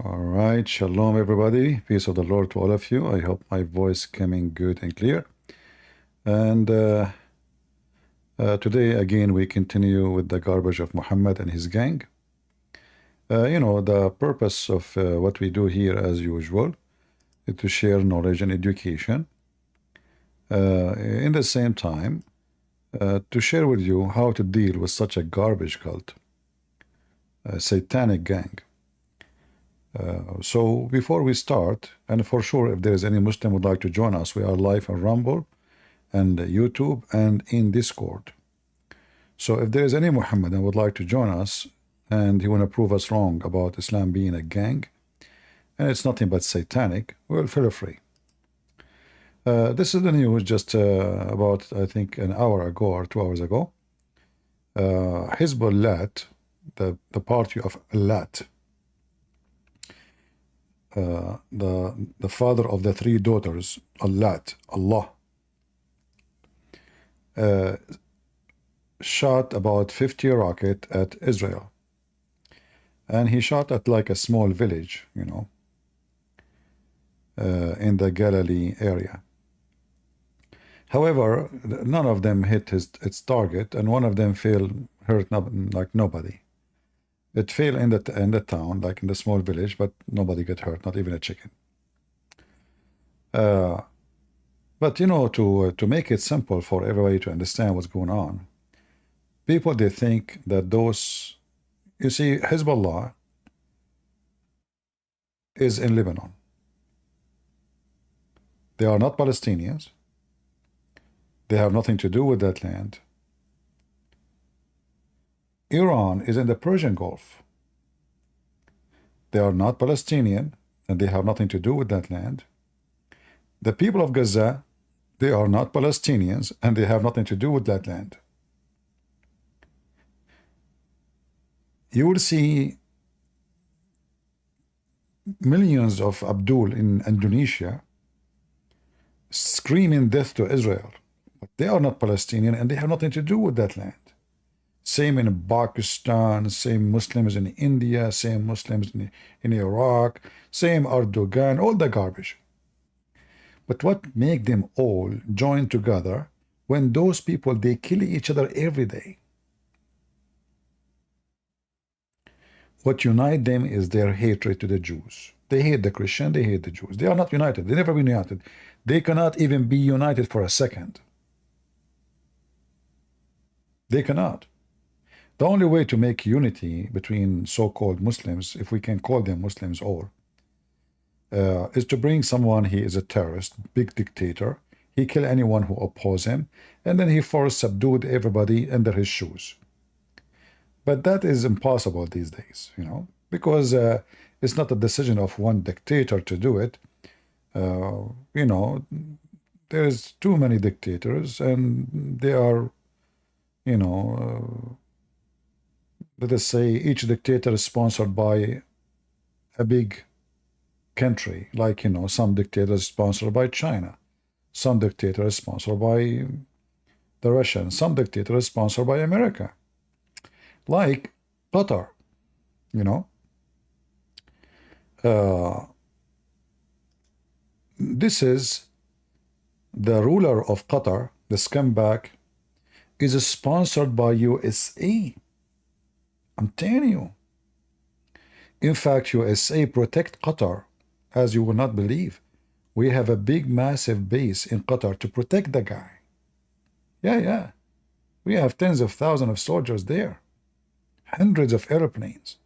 All right, shalom everybody. Peace of the Lord to all of you. I hope my voice coming good and clear. And today again we continue with the garbage of Muhammad and his gang. The purpose of what we do here as usual is to share knowledge and education. In the same time, to share with you how to deal with such a garbage cult, a satanic gang. So before we start, and for sure if there is any Muslim would like to join us, we are live on Rumble and YouTube and in Discord. So if there is any Muhammadan would like to join us and he want to prove us wrong about Islam being a gang and it's nothing but satanic, well, feel free. This is the news just about I think an hour ago or 2 hours ago. Hezbollah, the party of Allat, the father of the three daughters, Allah, shot about 50 rockets at Israel. And he shot at like a small village, in the Galilee area. However, none of them hit its target, and one of them hurt like nobody. It fell in the town, like in the small village, but nobody got hurt, not even a chicken. But to make it simple for everybody to understand what's going on, people they think that those, you see, Hezbollah is in Lebanon. They are not Palestinians. They have nothing to do with that land. Iran is in the Persian Gulf. They are not Palestinian, and they have nothing to do with that land. The people of Gaza, they are not Palestinians, and they have nothing to do with that land. You will see millions of Abdul in Indonesia screaming death to Israel. But they are not Palestinian, and they have nothing to do with that land. Same in Pakistan, same Muslims in India, same Muslims in Iraq, same Erdogan, all the garbage. But what make them all join together when those people, they kill each other every day? What unite them is their hatred to the Jews. They hate the Christian, they hate the Jews. They are not united. They never been united. They cannot even be united for a second. They cannot. The only way to make unity between so-called Muslims, if we can call them Muslims all, is to bring someone, he is a terrorist, big dictator, he kill anyone who oppose him, and then he subdued everybody under his shoes. But that is impossible these days, because it's not a decision of one dictator to do it. There's too many dictators, and they are, let us say each dictator is sponsored by a big country, like, some dictators sponsored by China, some dictators sponsored by the Russians, some dictators sponsored by America, like Qatar, this is the ruler of Qatar, the scumbag, is sponsored by USA. I'm telling you. In fact, USA protect Qatar, as you will not believe. We have a big, massive base in Qatar to protect the guy. Yeah. We have tens of thousands of soldiers there. Hundreds of airplanes.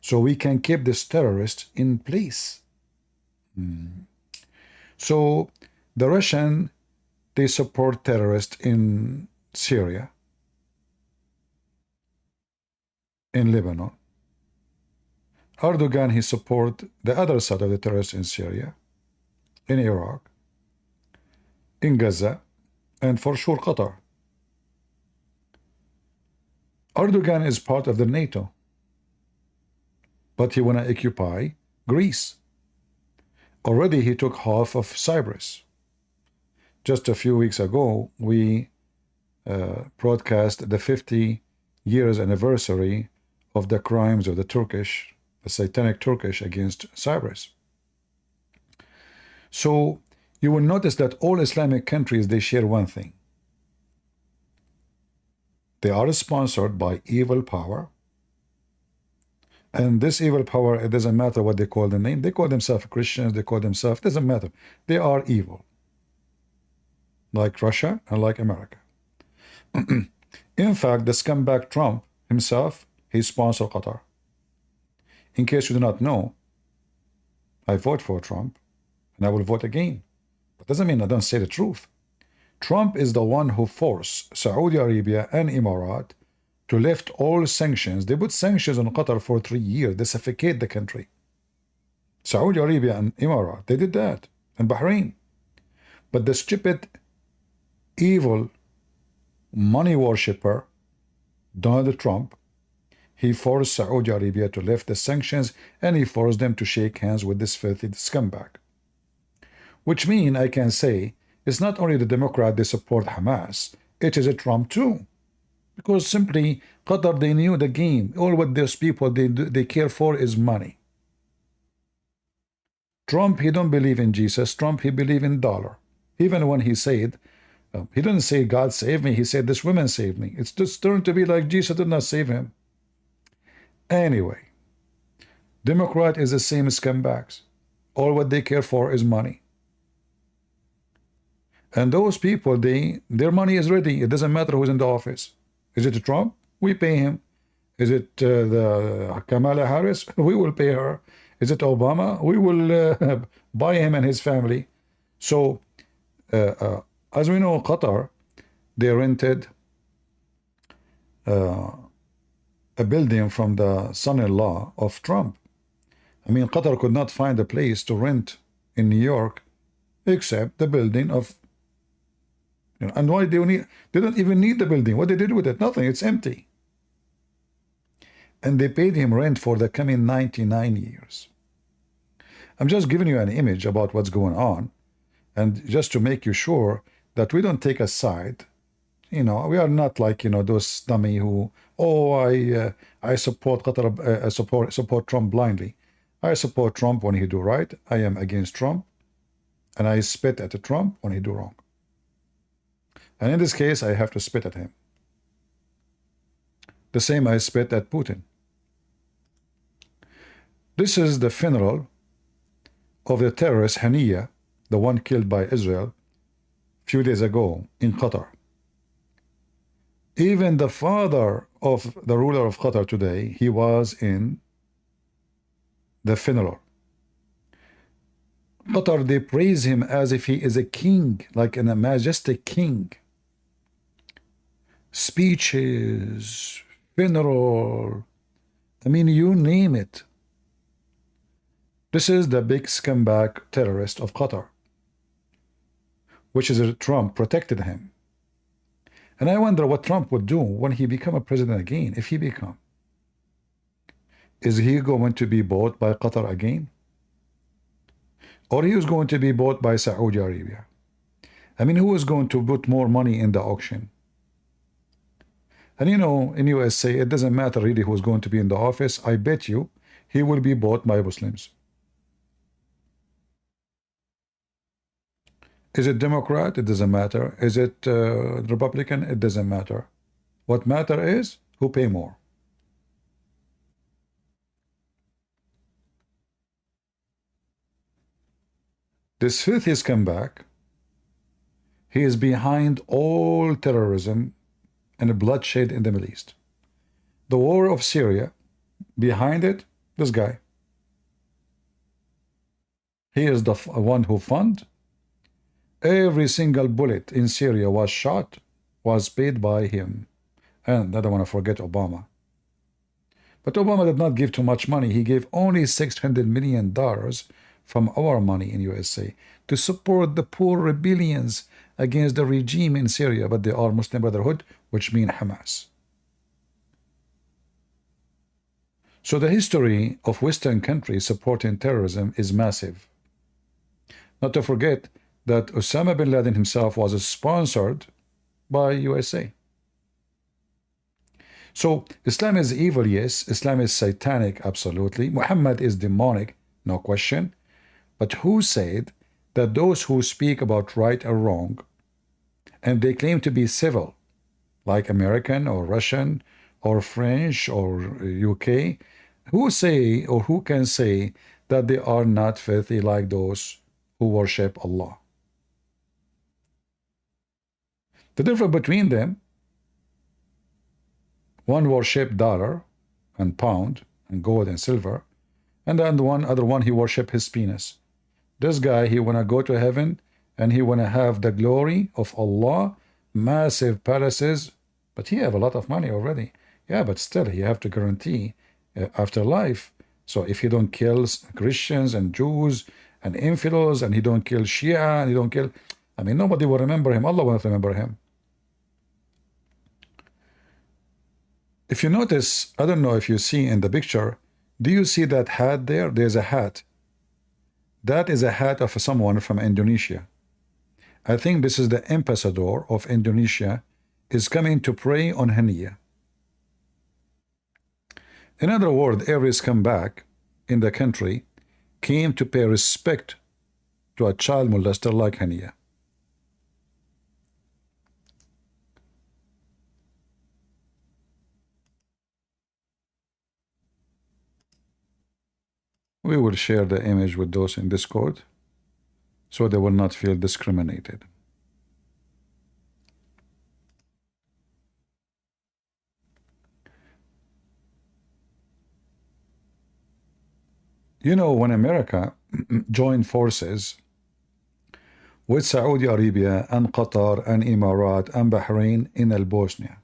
So we can keep this terrorist in place. So the Russian, they support terrorists in Syria, in Lebanon. Erdogan, he support the other side of the terrorists in Syria, in Iraq, in Gaza, and for sure Qatar. Erdogan is part of the NATO, but he want to occupy Greece. Already he took half of Cyprus. Just a few weeks ago, we broadcast the 50 years anniversary of the crimes of the Turkish the satanic Turkish against Cyprus. So you will notice that all Islamic countries, they share one thing. They are sponsored by evil power. And this evil power, it doesn't matter what they call the name. They call themselves Christians, they call themselves, it doesn't matter. They are evil. Like Russia and like America. In fact, the scumbag Trump himself, he sponsored Qatar. In case you do not know, I vote for Trump and I will vote again. But doesn't mean I don't say the truth. Trump is the one who forced Saudi Arabia and Emirat to lift all sanctions. They put sanctions on Qatar for 3 years. They suffocate the country. Saudi Arabia and Emirat, they did that. And Bahrain. But the stupid, evil, money worshipper, Donald Trump, he forced Saudi Arabia to lift the sanctions and he forced them to shake hands with this filthy scumbag. Which means I can say it's not only the Democrat they support Hamas, it is a Trump too. Because simply Qatar, they knew the game. All what those people they care for is money. Trump, he don't believe in Jesus. Trump, he believe in dollar. Even when he said, he didn't say God saved me. He said this woman saved me. It's just turned to be like Jesus did not save him. Anyway, Democrat is the same scumbags. All what they care for is money. And those people, their money is ready. It doesn't matter who's in the office. Is it Trump? We pay him. Is it the Kamala Harris? We will pay her. Is it Obama? We will buy him and his family. So, as we know, Qatar, they rented a building from the son-in-law of Trump. I mean, Qatar could not find a place to rent in New York except the building of, and why they don't even need the building. What they did with it? Nothing. It's empty. And they paid him rent for the coming 99 years. I'm just giving you an image about what's going on, and just to make you sure that we don't take a side. We are not like, those dummy who, I support Qatar, support Trump blindly. I support Trump when he do right. I am against Trump, and I spit at Trump when he do wrong. And in this case, I have to spit at him. The same I spit at Putin. This is the funeral of the terrorist Haniya, the one killed by Israel a few days ago in Qatar. Even the father of the ruler of Qatar today, he was in the funeral. Qatar, they praise him as if he is a king, like a majestic king. Speeches, funeral, I mean, you name it. This is the big scumbag terrorist of Qatar, which is Trump protected him. And I wonder what Trump would do when he become a president again, if he become. Is he going to be bought by Qatar again? Or he is going to be bought by Saudi Arabia? I mean, who is going to put more money in the auction? And in USA, it doesn't matter really who's going to be in the office. I bet you he will be bought by Muslims. Is it Democrat? It doesn't matter. Is it Republican? It doesn't matter. What matter is who pay more. This filthy scumbag, he is behind all terrorism and bloodshed in the Middle East. The war of Syria, behind it, this guy. He is the one who funded. Every single bullet in Syria was shot, was paid by him. And I don't want to forget Obama. But Obama did not give too much money. He gave only $600 million from our money in USA to support the poor rebellions against the regime in Syria. But they are Muslim Brotherhood, which mean Hamas. So the history of Western countries supporting terrorism is massive. Not to forget that Osama bin Laden himself was sponsored by USA. So Islam is evil, yes. Islam is satanic, absolutely. Muhammad is demonic, no question. But who said that those who speak about right or wrong and they claim to be civil, like American or Russian or French or UK, who say or who can say that they are not filthy like those who worship Allah? The difference between them, one worship dollar and pound and gold and silver, and then the other one he worship his penis. This guy, he wanna go to heaven and he wanna have the glory of Allah, massive palaces, but he have a lot of money already. Yeah, but still he have to guarantee afterlife. So if he don't kill Christians and Jews and infidels and he don't kill Shia and he don't kill, I mean, nobody will remember him. Allah won't remember him. If you notice, I don't know if you see in the picture, do you see that hat there? There's a hat. That is a hat of someone from Indonesia. I think this is the ambassador of Indonesia is coming to pray on Haniya. In other words, every scumbag in the country came to pay respect to a child molester like Haniya. We will share the image with those in Discord so they will not feel discriminated. You know, when America joined forces with Saudi Arabia and Qatar and Emirat and Bahrain in Bosnia,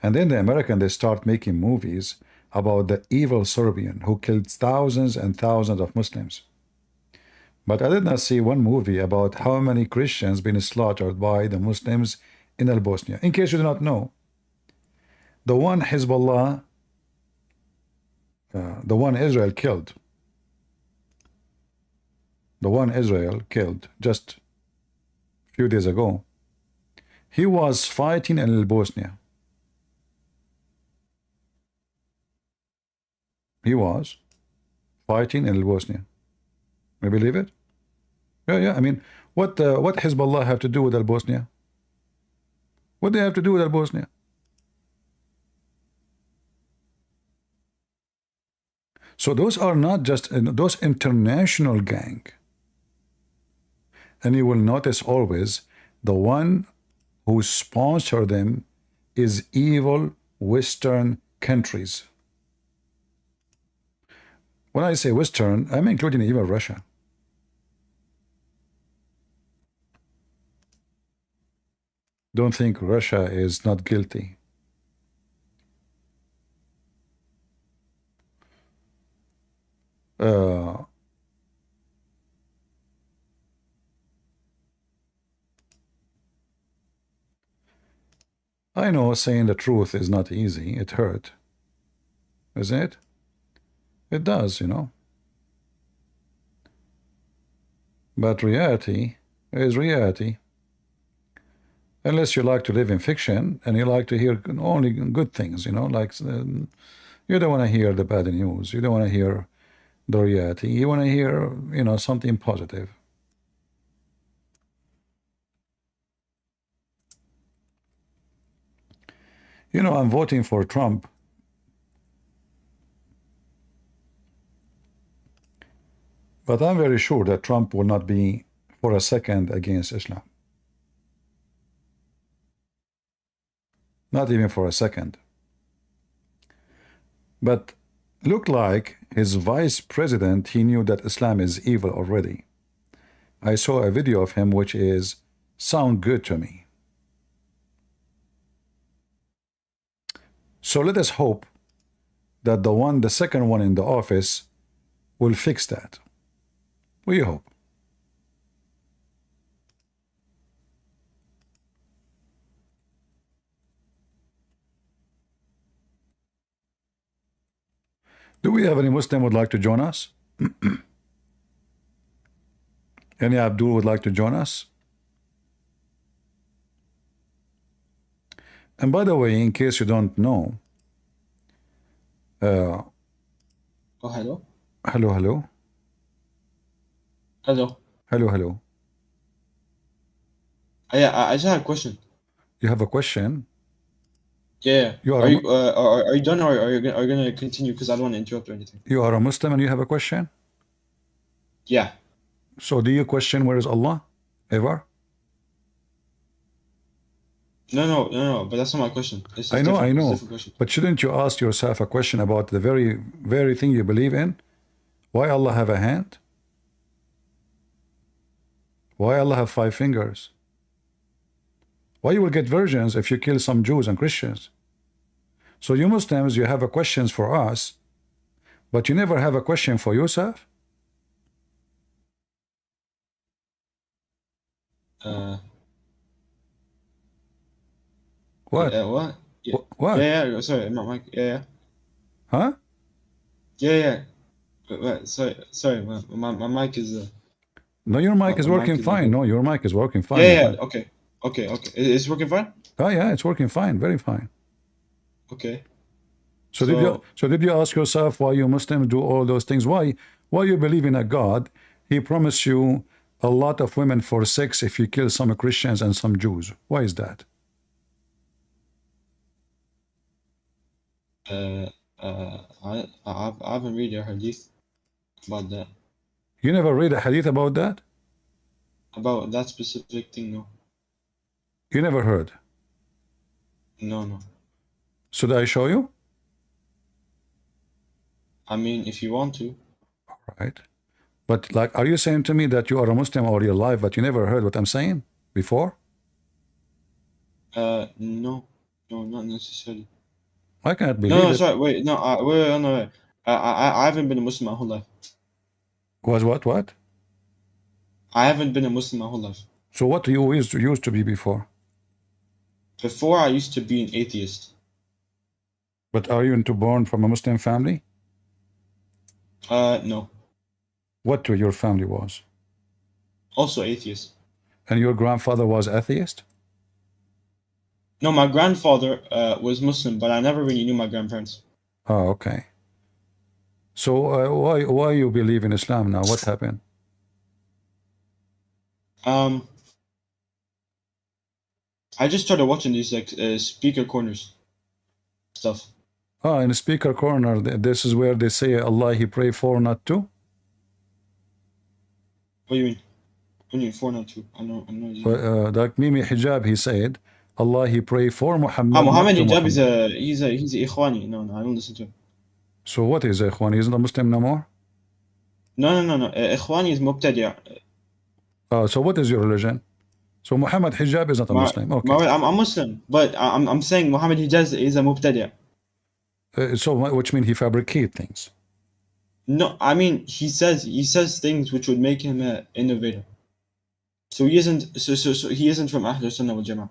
and then the Americans, they start making movies about the evil Serbian who killed thousands and thousands of Muslims. But I did not see one movie about how many Christians been slaughtered by the Muslims in Bosnia. In case you do not know, the one Hezbollah, the one Israel killed just a few days ago, he was fighting in Bosnia. He was fighting in Bosnia. You believe it? Yeah. I mean, what Hezbollah have to do with Bosnia? What they have to do with Bosnia? So those are not just those international gang. And you will notice always the one who sponsor them is evil Western countries. When I say Western, I'm including even Russia. Don't think Russia is not guilty. I know saying the truth is not easy. It hurt. Isn't it? It does, you know. But reality is reality. Unless you like to live in fiction and you like to hear only good things, you know, like you don't want to hear the bad news. You don't want to hear the reality. You want to hear, you know, something positive. You know, I'm voting for Trump. But I'm very sure that Trump will not be for a second against Islam. Not even for a second. But looked like his vice president, he knew that Islam is evil already. I saw a video of him which is sound good to me. So let us hope that the second one in the office will fix that. We hope. Do we have any Muslim would like to join us? Any Abdul would like to join us? And by the way, in case you don't know, Oh, hello. hello, hello, Hello. hello, hello. Yeah, I just had a question. You have a question? Yeah. You are Are a, you are you done, or are you gonna continue? Because I don't want to interrupt or anything. you are a Muslim and you have a question? Yeah. So do you question where is Allah? Ever? No. But that's not my question. This is I different. It's a know. different question. But shouldn't you ask yourself a question about the very thing you believe in? Why Allah have a hand? Why Allah have 5 fingers? Why you will get virgins if you kill some Jews and Christians? So you Muslims, you have a questions for us, but you never have a question for yourself? Uh. What? Yeah. What? Yeah. What? Yeah. Sorry, my mic. Yeah. Huh? Yeah. Sorry. My mic is No, your mic is my working mic is fine. okay. No, your mic is working fine, my Yeah. friend. Okay. Okay. It's working fine. Oh yeah, it's working fine, very fine. Okay. So did you So ask yourself why you Muslims do all those things? Why you believe in a God? He promised you a lot of women for sex if you kill some Christians and some Jews. Why is that? uh I haven't read a hadith about that, You never read a hadith about that? specific thing. No. You never heard. No. Should I show you? I mean, if you want to. Right. But like, are you saying to me that you are a Muslim all your life, but you never heard what I'm saying before? No, not necessarily. I can't No, believe no, it. sorry, wait, no, wait, no, wait. I haven't been a Muslim my whole life. Was what? What? I haven't been a Muslim my whole life. So what you used to be before? Before, I used to be an atheist. But are you into born from a Muslim family? No, What your family was? also atheist. And your grandfather was atheist? No, my grandfather was Muslim, but I never really knew my grandparents. Oh, okay. So why you believe in Islam now? What happened? Um, I just started watching these like speaker corners stuff. Ah, in the speaker corner, this is where they say Allah He pray for, not to. What do you mean? What do you mean 402? I know exactly. Like Mimi Hijab, he said, Allah He pray for Ah, Muhammad, not Muhammad to Hijab is Muhammad. he's a Ikhwani. No, I don't listen to him. So what is Ikhwan? He's not a Muslim no more? No. Ikhwani is Mubtadi'. So what is your religion? So Muhammad Hijab is not a Muslim. Okay. I'm Muslim, but I'm saying Muhammad Hijaz is a Mubtadi'. So which means he fabricate things. No, I mean he says things which would make him an innovator. So he isn't he isn't from Ahlul Sunnah wal Jama'ah.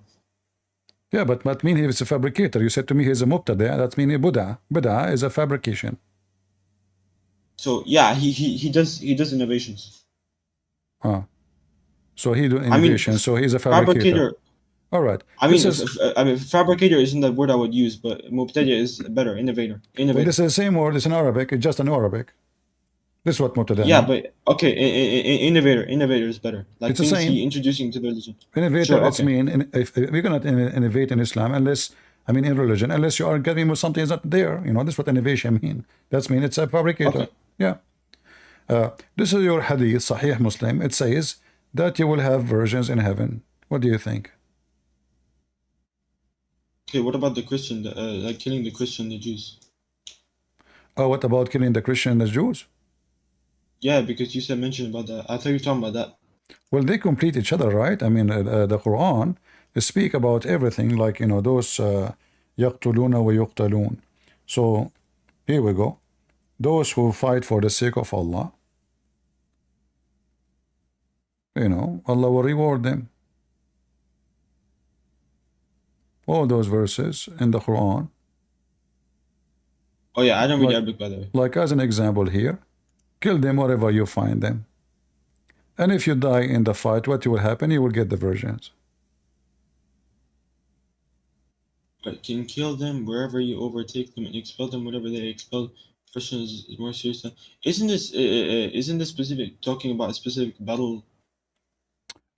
Yeah, but that means he is a fabricator. You said to me he's a mubtada. That means Buddha. Buddha is a fabrication. So yeah, he does innovations. Huh. So he do I mean, innovation. So he's a fabricator. fabricator. All right. I This mean, is fabricator isn't the word I would use, but Mubtadi' is better. Innovator. well, Innovator. this is the same word. It's in Arabic. It's just in Arabic. This is what mubtada Yeah, mean. but okay, innovator. Innovator is better. Like It's the things same. he introducing to the religion. Innovator. Sure. It's Okay. mean if we cannot innovate in Islam unless in religion unless you are getting with something that's not there. You know this is what innovation mean. That's mean it's a fabricator. Okay. Yeah. This is your hadith, Sahih Muslim. It says that you will have virgins in heaven. What do you think? Okay. What about the Christian? Like killing the Christian, the Jews. Oh, what about killing the Christian and the Jews? Yeah, because you said mention about that. I thought you were talking about that. Well, they complete each other, right? The Quran speak about everything, like those يقتلون ويقتلون. So here we go. Those who fight for the sake of Allah, Allah will reward them. All those verses in the Quran. Oh yeah, I don't read Like, Arabic, by the way. like as an example here, kill them wherever you find them. And if you die in the fight, what will happen? You will get the virgins. but can kill them wherever you overtake them and expel them wherever they expel. Question is more serious. Isn't this specific talking about a specific battle?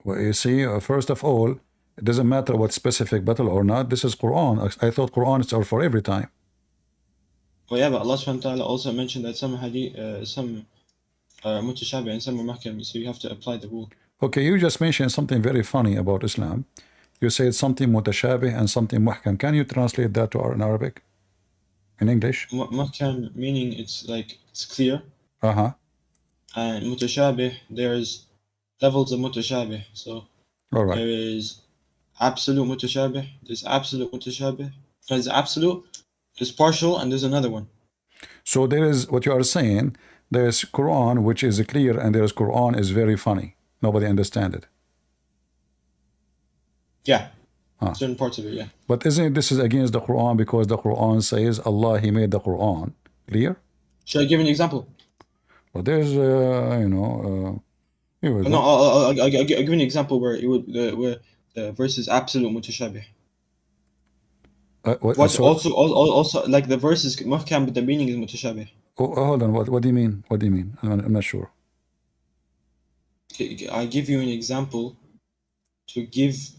Well, you see, first of all, it doesn't matter what specific battle or not. This is Quran. I thought Quran is for every time. Well, yeah, but Allah subhanahu wa ta'ala also mentioned that some hadith, some are mutashabih and some are mahkam, so you have to apply the rule. Okay, you just mentioned something very funny about Islam. You said something mutashabih and something muhkam. Can you translate that to our in Arabic? In English? Mahkam meaning it's like it's clear, Uh-huh. and mutashabih there's levels of mutashabih. So All right. there is absolute mutashabih, there's absolute mutashabih, there's absolute, there's partial, and there's another one. So there is what you are saying. There's Quran which is clear, and there's Quran is very funny. Nobody understand it. Yeah, certain parts of it, yeah. But isn't this is against the Quran because the Quran says Allah He made the Quran clear? Should I give an example? Well, there's here we No, go. I'll give you an example where it would where the verse is absolute mutashabih. What's also like the verse is muhkam, but the meaning is mutashabih. Hold on. What do you mean? What do you mean? I'm not sure. I give you an example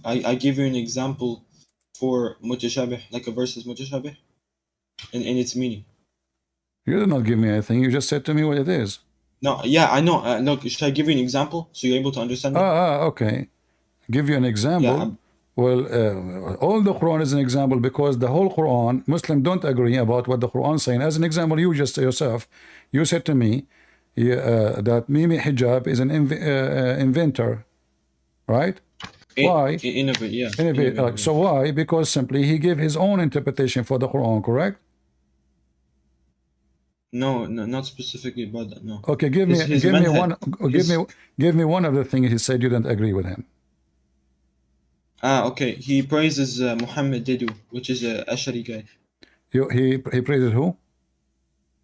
I give you an example for mutashabih, like a verse is mutashabih, in its meaning. You did not give me anything. You just said to me what it is. No, yeah, I know. No, should I give you an example so you're able to understand me? Okay. Give you an example. Yeah, Well, all the Quran is an example because the whole Quran, Muslims don't agree about what the Quran is saying. As an example, you just yourself, you said to me that Mimi Hijab is an inventor, right? Why? Innovate, yeah. Innovate. So why? Because simply he gave his own interpretation for the Quran, correct? No, not specifically about that. No. Okay, give me one of the things he said you didn't agree with him. Okay. He praises Muhammad Didu, which is a Ashari guy. He praises who?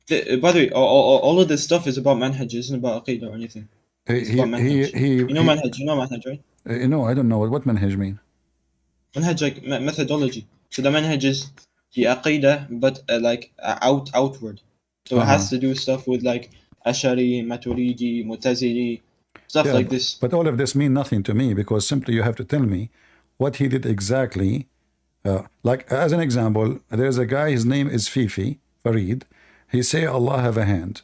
By the way, all of this stuff is about manhaj. It isn't about aqidah or anything. It's about manhaj. You know manhaj, right? No, I don't know what manhaj mean. Manhaj like methodology. So the manhaj is the aqidah, but outward. So it has to do stuff with like Ashari, Maturidi, Mutazili, stuff like this. But all of this mean nothing to me because simply you have to tell me what he did exactly. Like as an example, there's a guy, his name is Fifi, Farid. He say Allah have a hand.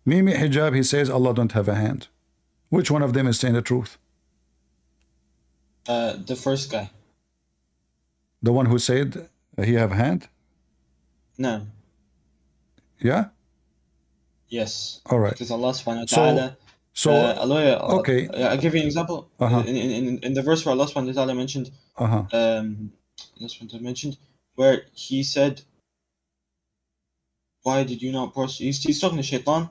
Mimi Hijab, he says Allah don't have a hand. Which one of them is saying the truth? The first guy. The one who said he have a hand? No. Yeah? Yes. All right. Because Allah subhanahu wa ta'ala. Okay. I'll give you an example. In the verse where Allah subhanahu wa ta'ala mentioned, where he said, why did you not prostrate? He's talking to Shaitan,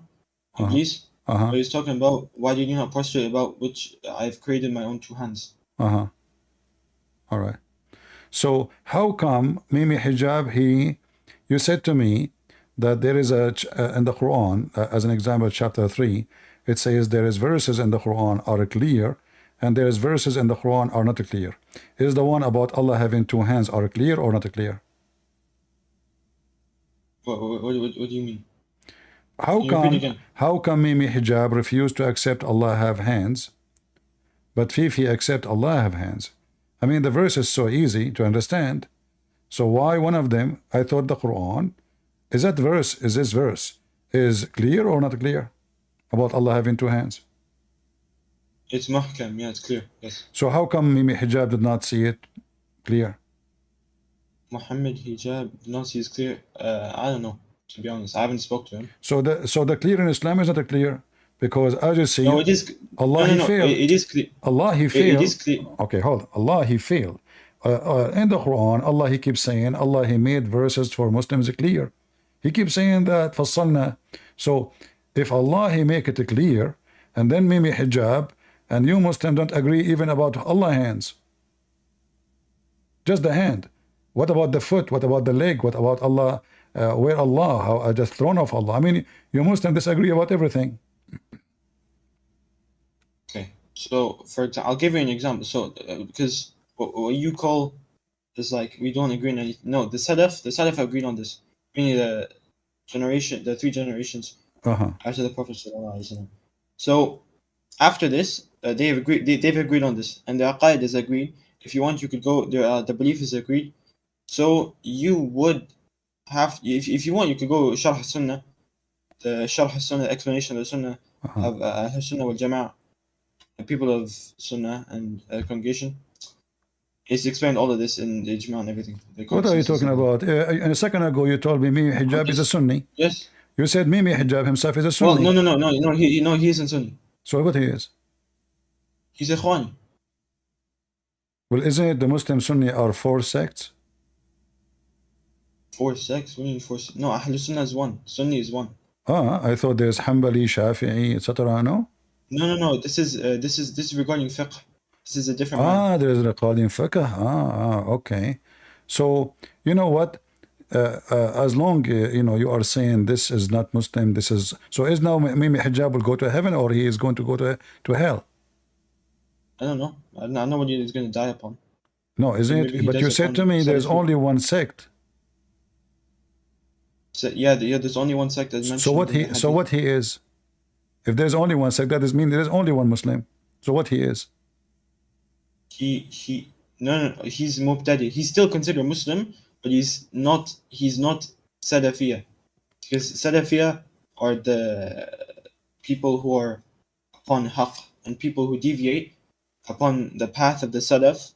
Iblis. But he's talking about why did you not prostrate about which I've created my own two hands. All right. So how come Mimi Hijab, you said to me that there is in the Quran, as an example, chapter 3, it says there is verses in the Quran are clear, and there is verses in the Quran are not clear. Is the one about Allah having two hands are clear or not clear? What do you mean? How come Mimi Hijab refused to accept Allah have hands, but Fifi accept Allah have hands? I mean, the verse is so easy to understand. So why one of them, I thought the Quran, is this verse is clear or not clear about Allah having two hands? It's mahkam, yeah, it's clear, yes. So how come Mimi Hijab did not see it clear? Muhammad Hijab did not see it clear? I don't know, to be honest. I haven't spoke to him. So the clear in Islam is not clear, because as you see, no, it is. Allah he failed. It is clear. Allah he failed. It is clear. Okay, hold on. Allah he failed. In the Quran, Allah he keeps saying Allah he made verses for Muslims clear. He keeps saying that فصلنا. So if Allah he make it clear, and then Mimi Hijab and you Muslim don't agree even about Allah hands, just the hand. What about the foot? What about the leg? What about Allah? Where Allah? How just throne of Allah? I mean, you Muslim disagree about everything. Okay, so for example, I'll give you an example. So because what you call It's like we don't agree on anything. No, the Salaf agreed on this. Meaning the three generations after the Prophet sallallahu alaihi wasallam. So after this, they have agreed. They've agreed on this, and the aqaid is agreed. If you want, you could go. The belief is agreed. So you would have, if you want, you could go Sharh Sunnah, the Sharh Sunnah explanation of the Sunnah of Sunnah wal Jama'ah, the people of Sunnah and congregation. It's explained all of this in the Ijma and everything. The What are you consensus talking of all. about? A second ago, you told me Mimi Hijab is a Sunni. Yes. You said Mimi Hijab himself is a Well, Sunni. no. He isn't Sunni. So what he is? He's Ikhwani. Well, isn't it the Muslim Sunni are four sects? 4 6. What do you mean 4 6? No, Ahl Sunnah is one. Sunni is one. I thought there's Hanbali, Shafi'i, etc. No. No. This is regarding fiqh. This is a different man. There is a Qadi in fiqh. Okay. So you know what? As long you are saying this is not Muslim, this is so. Is now Mimi Hijab will go to heaven or he is going to go to hell? I don't know. I don't know what he's going to die upon. No, isn't it? But you said to me there's only one sect. So, yeah, there's only one sect that's mentioned. So what he is? If there's only one sect, that does mean there is only one Muslim. So what he is? No. He's Mubtadi. He's still considered Muslim, but he's not Salafiyah. Because Salafiyah are the people who are upon haqq, and people who deviate upon the path of the Salaf.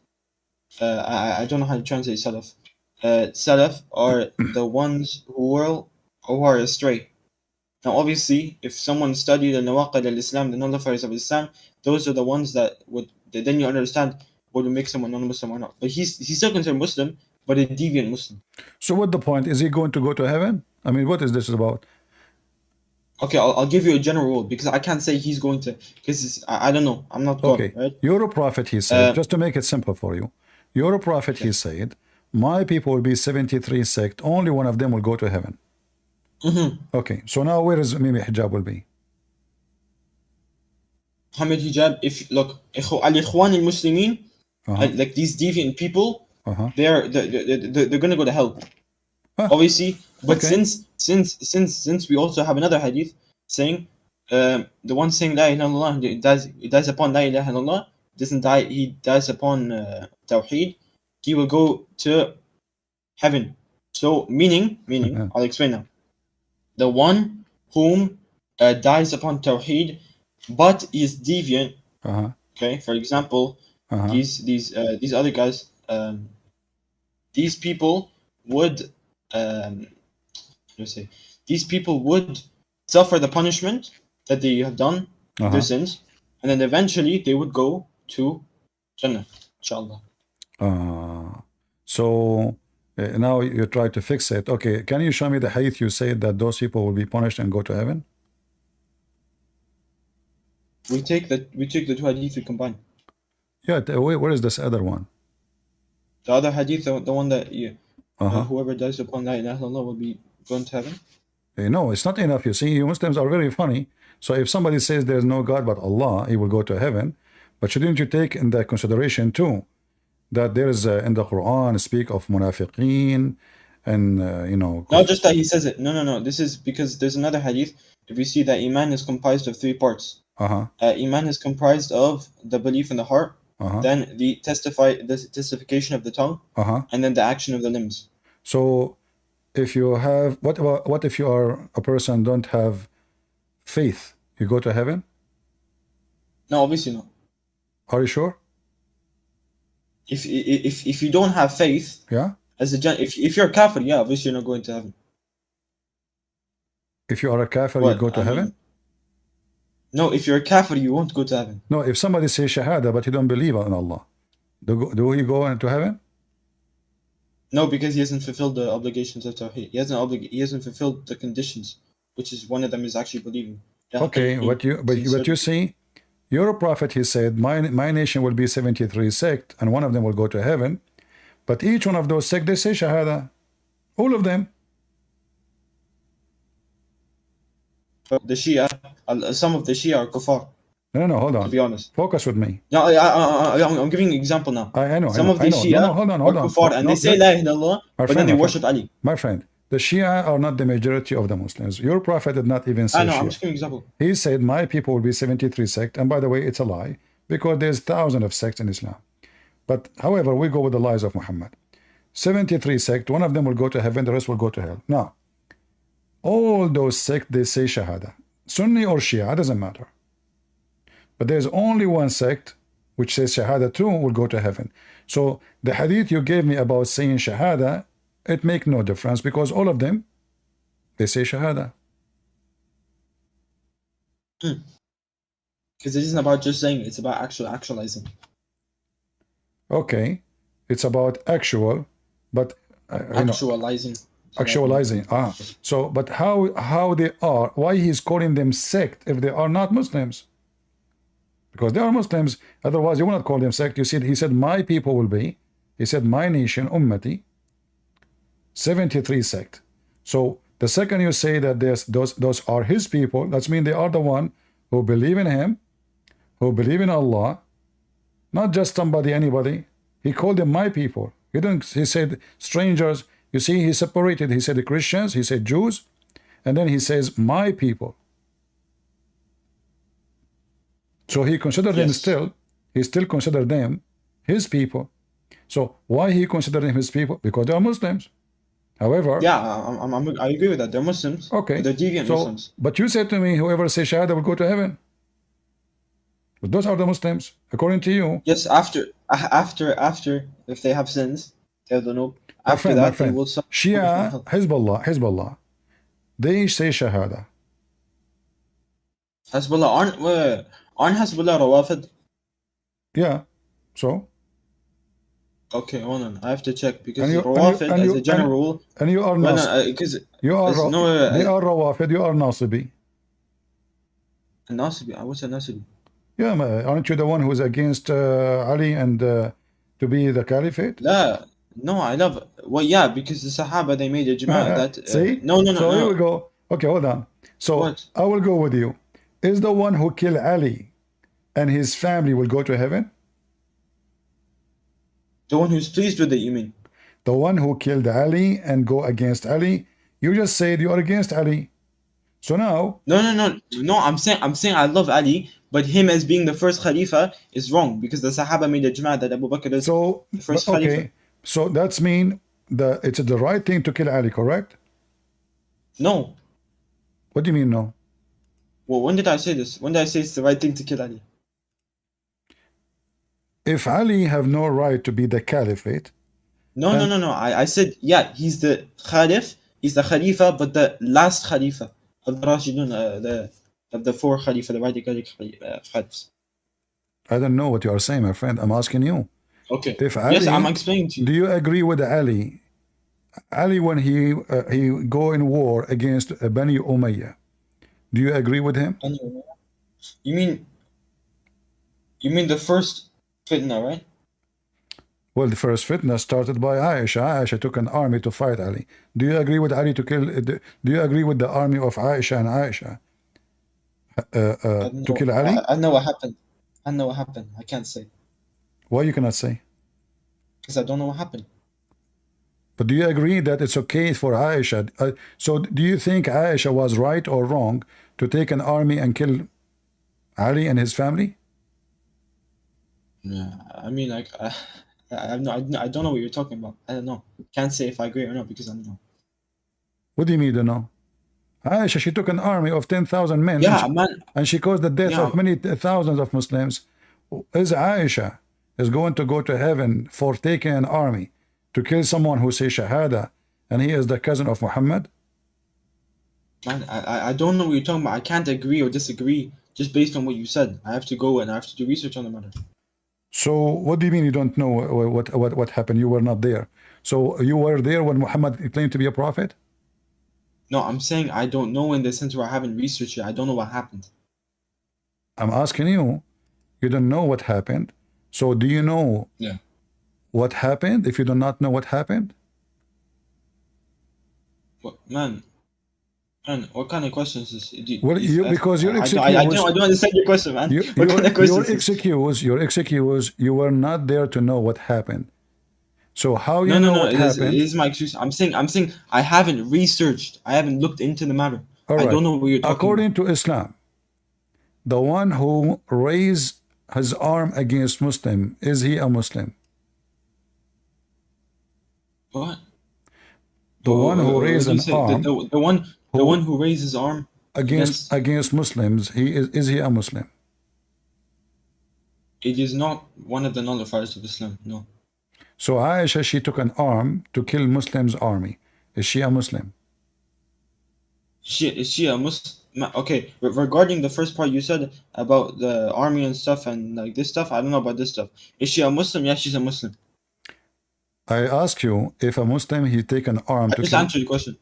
I don't know how to translate Salaf. Salaf are the ones who are astray. Now, obviously, if someone studied the Nawaqid al-Islam, the nullifiers of Islam, those are the ones that would, then you understand what would make someone non-Muslim or not. But he's still considered Muslim, but a deviant Muslim. So what the point? Is he going to go to heaven? I mean, what is this about? Okay, I'll give you a general rule, because I can't say he's going to, because I don't know. I'm not God, right? You're a prophet, he said, just to make it simple for you. You're a prophet, he said, my people will be 73 sect, only one of them will go to heaven. Okay, so now where is Mimi Hijab will be? Muhammad Hijab, if look, al-Ikhwan al-Muslimin, like these deviant people, they're going to go to hell. Obviously, but since we also have another hadith saying, the one saying La ilaha illallah, he dies upon La ilaha illallah, doesn't die, he dies upon Tawheed, he will go to heaven. So meaning, I'll explain now. The one whom dies upon Tawheed, but is deviant. Okay, for example, these other guys, these people would these people would suffer the punishment that they have done, their sins, and then eventually they would go to Jannah, inshallah. So now you try to fix it. Okay, can you show me the hadith you said that those people will be punished and go to heaven? We take the two hadith we combine. Yeah, where is this other one? The other hadith, the one that whoever dies upon La ilaha illallah will be going to heaven. No, it's not enough. You see, you Muslims are very funny. So if somebody says there is no God but Allah, he will go to heaven. But shouldn't you take in that consideration too that there is in the Quran speak of munafiqeen and Not just that he says it. No. This is because there's another hadith. If you see that Iman is comprised of 3 parts. Iman is comprised of the belief in the heart, then the testification of the tongue, and then the action of the limbs. So if you have, what if you are a person don't have faith, you go to heaven? No, obviously not. Are you sure? If you don't have faith, if you're a kafir, obviously you're not going to heaven. If you are a kafir, you go to heaven? No, if you're a kafir, you won't go to heaven. No, if somebody says shahada but he don't believe in Allah, do he go into heaven? No, because he hasn't fulfilled the obligations of Tawheed. He hasn't fulfilled the conditions, which is one of them is actually believing. Okay, but you see, you're a prophet, he said, my nation will be 73 sect, and one of them will go to heaven. But each one of those sects, they say shahada. All of them. The Shia, some of the Shia are kuffar. No, hold To on. be honest. Focus with me. No, I'm giving an example now. I know, Some of the I know. No, no, Shia hold on, are hold on. kuffar and No, they say La ilaha illallah, my but friend, then they my friend, worship Ali. my friend. The Shia are not the majority of the Muslims. Your prophet did not even I say know, I'm Shia. just giving an example. He said, my people will be 73 sects. And by the way, it's a lie because there's thousands of sects in Islam. But however, we go with the lies of Muhammad. 73 sects, one of them will go to heaven, the rest will go to hell. Now, all those sects, they say Shahada. Sunni or Shia, doesn't matter. But there's only one sect which says Shahada too will go to heaven. So the hadith you gave me about saying Shahada, it makes no difference because all of them, they say Shahada. Because it isn't about just saying, it's about actualizing. Okay, it's about actual, but Actualizing. actualizing. So but how they are? Why he's calling them sect if they are not Muslims? Because they are Muslims. Otherwise, you will not call them sect. You see, he said, my people will be. He said, my nation, ummati, 73 sect. So the second you say that those are his people, that means they are the one who believe in him, who believe in Allah, not just somebody, anybody. He called them my people. He didn't. He said strangers. You see, he separated. He said the Christians. He said Jews, and then he says my people. So he considered them still. He still considered them his people. So why he considered them his people? Because they are Muslims. However, yeah, I agree with that. They're Muslims. okay, But they're deviant Muslims. But you said to me, whoever says Shahada will go to heaven. But those are the Muslims, according to you. Yes, after, if they have sins, they don't know. After that, they will suffer. Shia, Hezbollah, they say Shahada. Hezbollah aren't Hezbollah Rawafid? Yeah, so? Okay, hold on. I have to check because And Rawafid, as a general rule, and you are Nasib. You are they are Rawafid, you are Nasibi. Nasibi. What's a Nasibi? Yeah, aren't you the one who is against Ali and to be the caliphate? No, I love. Well, yeah, because the Sahaba they made a Jama'ah that. See? No. So here we go. Okay, hold on. So What? I will go with you. Is the one who killed Ali and his family will go to heaven? The one who's pleased with it, you mean? The one who killed Ali and go against Ali. You just said you are against Ali. So now. No. I'm saying I love Ali, but him as being the first Khalifa is wrong because the Sahaba made a Jama'ah that Abu Bakr is the first Khalifa. So that's mean that it's the right thing to kill Ali, correct? No. What do you mean no? Well, when did I say this? When did I say it's the right thing to kill Ali? If Ali have no right to be the caliphate. No. I said, yeah, he's the Khalif, he's the Khalifa, but the last Khalifa of the Rashidun, of the four Khalifa, the radical Khalifs. I don't know what you are saying, my friend. I'm asking you. Okay. If Ali, yes, I'm explaining to you. Do you agree with Ali? Ali, when he go in war against Bani Umayyah, do you agree with him? You mean the first fitna, right? Well, the first fitna started by Aisha. Aisha took an army to fight Ali. Do you agree with Ali to kill? Do you agree with the army of Aisha and Aisha to kill Ali? I know what happened. I can't say. Why you cannot say? Because I don't know what happened. But do you agree that it's okay for Aisha? So do you think Aisha was right or wrong to take an army and kill Ali and his family? Yeah, I mean, like, I don't know what you're talking about. I don't know. Can't say if I agree or not because I don't know. What do you mean you don't know? Aisha, she took an army of 10,000 men. Yeah, and she caused the death of many thousands of Muslims. Is Aisha is going to go to heaven for taking an army to kill someone who says Shahada and he is the cousin of Muhammad? Man, I don't know what you're talking about. I can't agree or disagree just based on what you said. I have to go and I have to do research on the matter. So what do you mean you don't know what happened? You were not there. So you were there when Muhammad claimed to be a prophet? No, I'm saying I don't know in the sense where I haven't researched it. I don't know what happened. I'm asking you. You don't know what happened. So do you know what happened if you do not know what happened? What, man, Man, what kind of questions is Well, you because you're I excuse, don't understand your question, man. you, What kind you're, of questions is? you're excuse, you were not there to know what happened. So how No, you no, know no. what It happened? is my excuse. I'm saying I haven't researched. I haven't looked into the matter. All I right. don't know what you're talking about. According to Islam, the one who raised his arm against Muslim, is he a Muslim? What? The one who What raised do you an say? arm The one who who raised his arm against against Muslims, is he a Muslim? it is not one of the nullifiers of Islam. No. So Aisha, she took an arm to kill Muslims' army. Is she a Muslim? Is she a Muslim? Okay, regarding the first part you said about the army and stuff and like this stuff, I don't know about this stuff. Is she a Muslim? Yes, she's a Muslim. I ask you, if a Muslim he take an arm I to just kill, answered your question.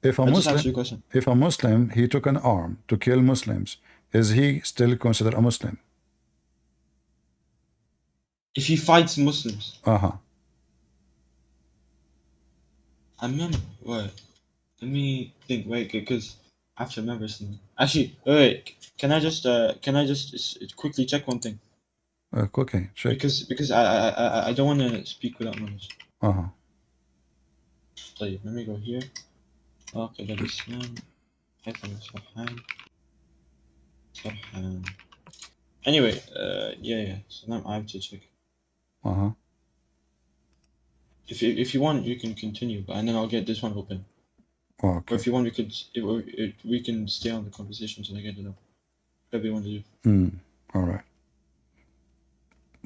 if a I just answered Muslim, your question. if a Muslim he took an arm to kill Muslims, is he still considered a Muslim? If he fights Muslims, Uh-huh. I remember. Wait, let me think. Wait, because I have to remember something. Actually, wait. Can I just quickly check one thing? Okay, check. Because I don't want to speak without knowledge. Uh-huh. طيب, let me go here. عقد الإسلام حسن سرحان. Anyway, yeah. So now I have to check. Uh-huh. If you want, you can continue, and then I'll get this one open. Or Okay. if you want, we can stay on the conversation till I get it up. Whatever you want to do. All right.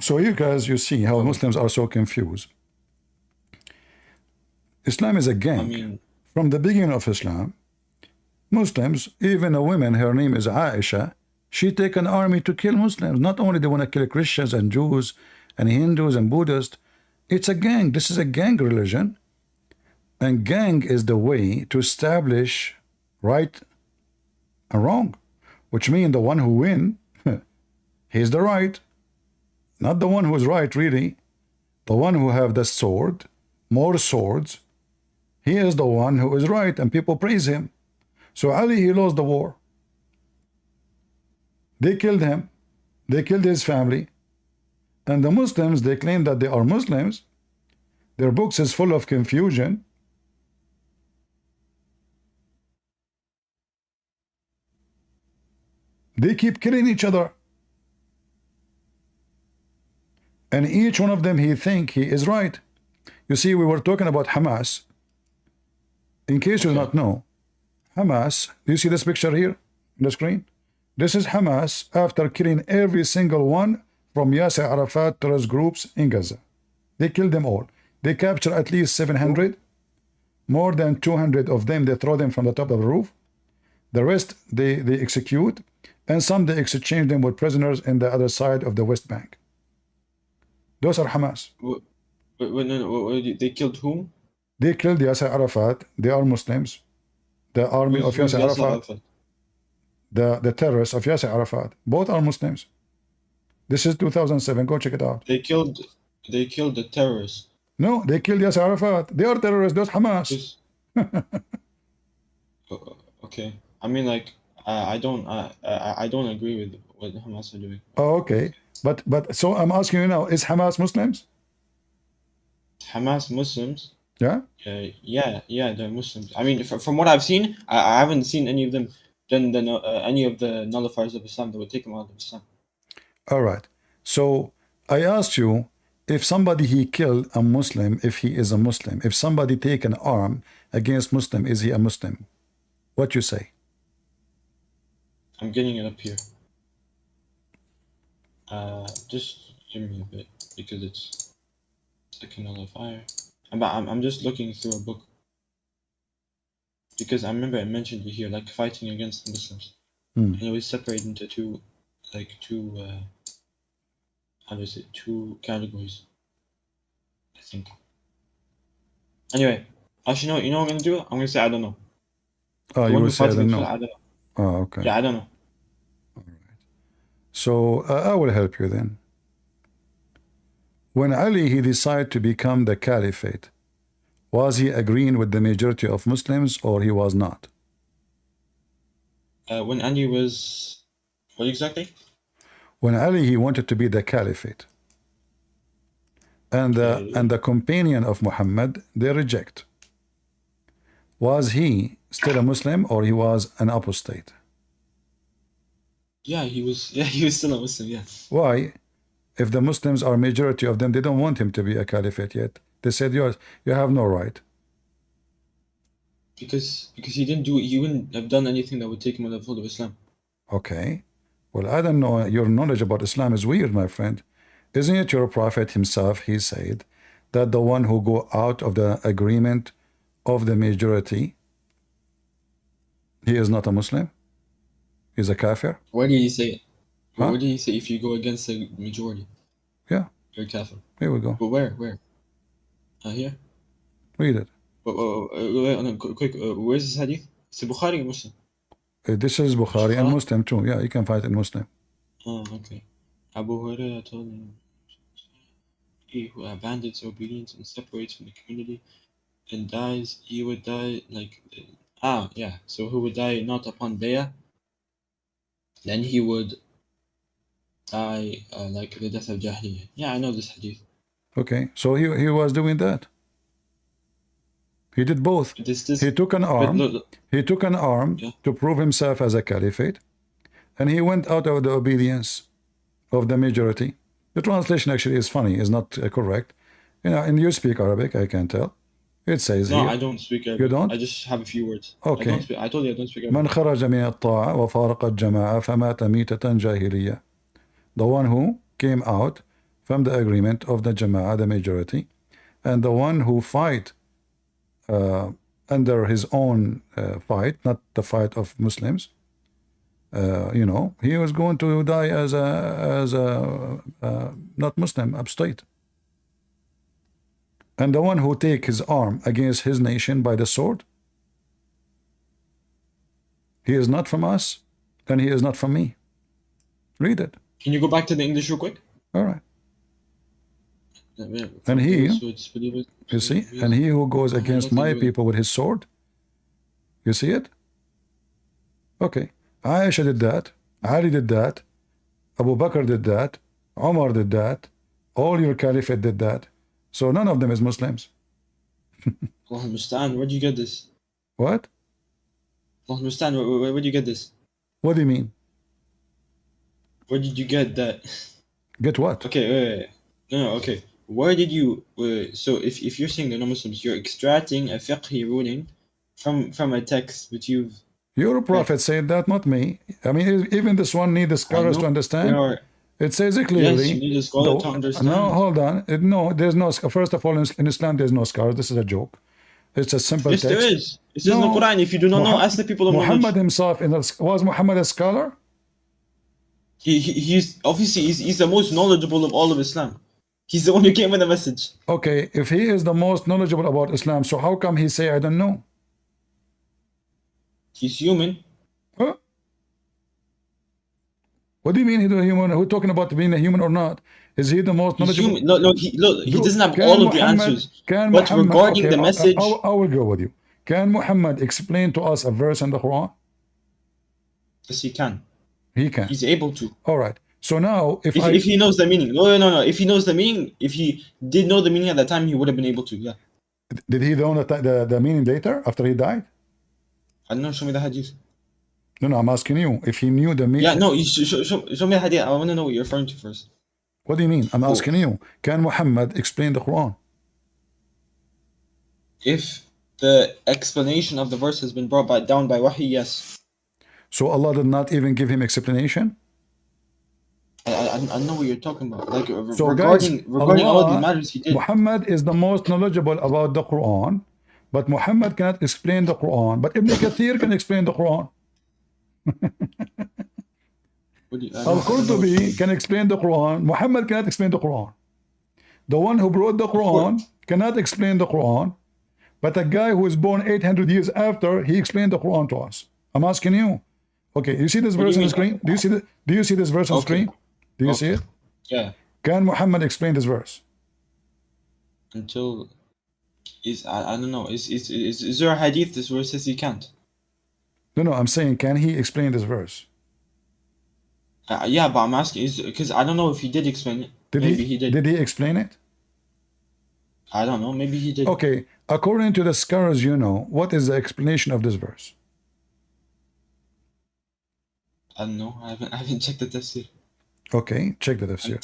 So you guys, you see how Okay. Muslims are so confused. Islam is a gang. I mean, From the beginning of Islam, Muslims, even a woman, her name is Aisha, she take an army to kill Muslims. Not only they want to kill Christians and Jews and Hindus and Buddhists, it's a gang. This is a gang religion. And gang is the way to establish right and wrong, which means the one who win, he's the right. Not the one who is right, really. The one who have the sword, more swords, he is the one who is right, and people praise him. So Ali, he lost the war. They killed him. They killed his family. And the Muslims, they claim that they are Muslims. Their books is full of confusion. They keep killing each other. And each one of them, he think he is right. You see, we were talking about Hamas. In case you do not know, Hamas, do you see this picture here on the screen? This is Hamas after killing every single one from Yasser Arafat terrorist groups in Gaza. They killed them all. They captured at least 700. More than 200 of them, they throw them from the top of the roof. The rest, they execute. And some, they exchange them with prisoners in the other side of the West Bank. Those are Hamas. They killed whom? They killed Yasser Arafat. They are Muslims. The army of Yasser Arafat. The terrorists of Yasser Arafat. Both are Muslims. This is 2007. Go check it out. They killed the terrorists. No, they killed Yasser Arafat. They are terrorists. Those Hamas. Okay. I mean, like, I don't agree with what Hamas are doing. Oh, okay. But so I'm asking you now, is Hamas Muslims? Hamas Muslims? Yeah? Yeah, they're Muslims. I mean, from what I've seen, I haven't seen any of them done any of the nullifiers of Islam that would take them out of Islam. All right. So I asked you, if somebody he killed a Muslim, if he is a Muslim, if somebody take an arm against Muslim, is he a Muslim? What you say? I'm getting it up here. Just give me a bit because it's like a nullifier. I'm just looking through a book because I remember I mentioned it here, like fighting against the Muslims, and it was separated into two how do you say, two categories, I think. Anyway, actually, no, you know what I'm gonna do? I'm gonna say I don't know. Oh, you will say I don't know. I don't know. Oh, okay. Yeah, I don't know. All right. So I will help you then. When Ali, he decided to become the caliphate, was he agreeing with the majority of Muslims or he was not? When Ali was what exactly? When Ali, he wanted to be the caliphate. And Okay. the companion of Muhammad, they reject. Was he still a Muslim or he was an apostate? Yeah, he was. Yeah, he was still a Muslim. Yeah. Why? If the Muslims are majority of them, they don't want him to be a caliphate yet. They said, you have no right. Because he didn't do. He wouldn't have done anything that would take him out of the fold of Islam. Okay. Well, I don't know. Your knowledge about Islam is weird, my friend. Isn't it your prophet himself, he said, that the one who go out of the agreement of the majority, he is not a Muslim? He's a kafir? Why did he say it? Huh? What did he say? If you go against the majority, Yeah, you're kafir. here we go. But where? Where? Here. Read it. Quick. Where's this hadith? It's a Bukhari or Muslim? This is Bukhari and Muslim too. Yeah, you can find it in Muslim. Oh, okay. Abu Hurairah told him, he who abandons obedience and separates from the community and dies, he would die like yeah. So who would die not upon bayah, then he would die like the death of Jahiliyyah. Yeah, I know this hadith. Okay, so he was doing that. He did both. He took an arm. He took an arm to prove himself as a caliphate, and he went out of the obedience of the majority. The translation actually is funny, is not correct. You know, and you speak Arabic, I can tell. It says No, here. I don't speak Arabic. You don't? I just have a few words. Okay. I told you I don't speak من Arabic. خرج من الطاعة وفارق الجماعة فمات ميتة جاهلية. The one who came out from the agreement of the Jama'ah, the majority, and the one who fight under his own fight, not the fight of Muslims, you know, he was going to die as a not Muslim, apostate. And the one who take his arm against his nation by the sword, he is not from us, and he is not from me. Read it. Can you go back to the English real quick? All right. And he, you see, and he who goes against my people with his sword, you see it? Okay. Aisha did that, Ali did that, Abu Bakr did that, Omar did that, all your caliphate did that. So none of them is Muslims. Allah Mustaan, where'd you get this? What? Allah Mustaan, where'd you get this? What do you mean? Where did you get that? Get what? Okay, wait. No, okay. Where did you? So if you're saying they're not Muslims, you're extracting a fiqhi ruling from a text which you've. Your prophet said that, not me. I mean, even this one needs the scholars to understand. It says it clearly. Yes, you need a scholar to understand. No, hold on. No, there's no. First of all, in Islam, there's no scholars. This is a joke. It's a simple text. Yes, there is. It says in the Quran. If you do not know, ask the people of Muhammad knowledge. himself, was Muhammad a scholar? He's obviously he's the most knowledgeable of all of Islam. He's the one who came with the message. Okay, if he is the most knowledgeable about Islam, so how come he say I don't know? He's human. Huh? What do you mean he's a human? Who's talking about being a human or not? Is he the most knowledgeable? No, he doesn't have all of the answers. But regarding the message, I will go with you. Can Muhammad explain to us a verse in the Quran? Yes, he can. He can. He's able to. All right. So now, if he knows the meaning, no. If he knows the meaning, if he did know the meaning at that time, he would have been able to. Yeah. Did he know the meaning later after he died? I don't know. Show me the hadith. No, I'm asking you if he knew the meaning. Yeah, no. Show me the hadith. I want to know what you're referring to first. What do you mean? I'm asking you. Can Muhammad explain the Quran? If the explanation of the verse has been brought down by wahi, yes. So Allah did not even give him explanation? I know what you're talking about. Like so regarding Allah, all the matters he did. Muhammad is the most knowledgeable about the Quran, but Muhammad cannot explain the Quran. But Ibn Kathir can explain the Quran. Al-Qurtubi can explain the Quran. Muhammad cannot explain the Quran. The one who brought the Quran cannot explain the Quran, but a guy who was born 800 years after, he explained the Quran to us. I'm asking you. Okay, you see this verse on the screen? Do you see this verse on the screen? Do you see it? Yeah. Can Muhammad explain this verse? I don't know. Is there a hadith this verse says he can't? No, I'm saying, can he explain this verse? Yeah, but I'm asking is because I don't know if he did explain it. Maybe he did. Did he explain it? I don't know. Maybe he did. Okay, according to the scholars, what is the explanation of this verse? I don't know. I haven't checked the tafsir. Okay, check the tafsir.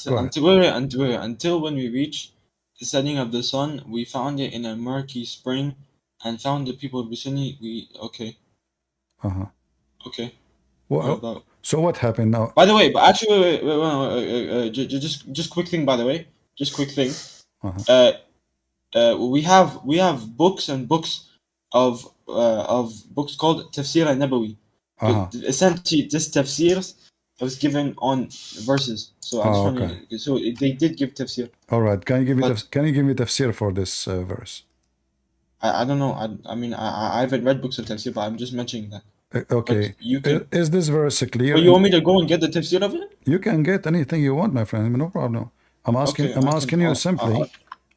Until when we reached the setting of the sun, we found it in a murky spring, and found the people of Sunni. Okay. Okay. What about? So what happened now? By the way, but actually, wait, just quick thing. By the way, just quick thing. We have books and books of books called Tafsir al-Nabawi. Essentially, this tafsirs was given on verses. So I just want to. So they did give tafsir. All right. Can you give me tafsir for this verse? I don't know. I mean I haven't read books of tafsir, but I'm just mentioning that. Okay. Is this verse clear? But you want me to go and get the tafsir of it? You can get anything you want, my friend. No problem. I'm asking you simply.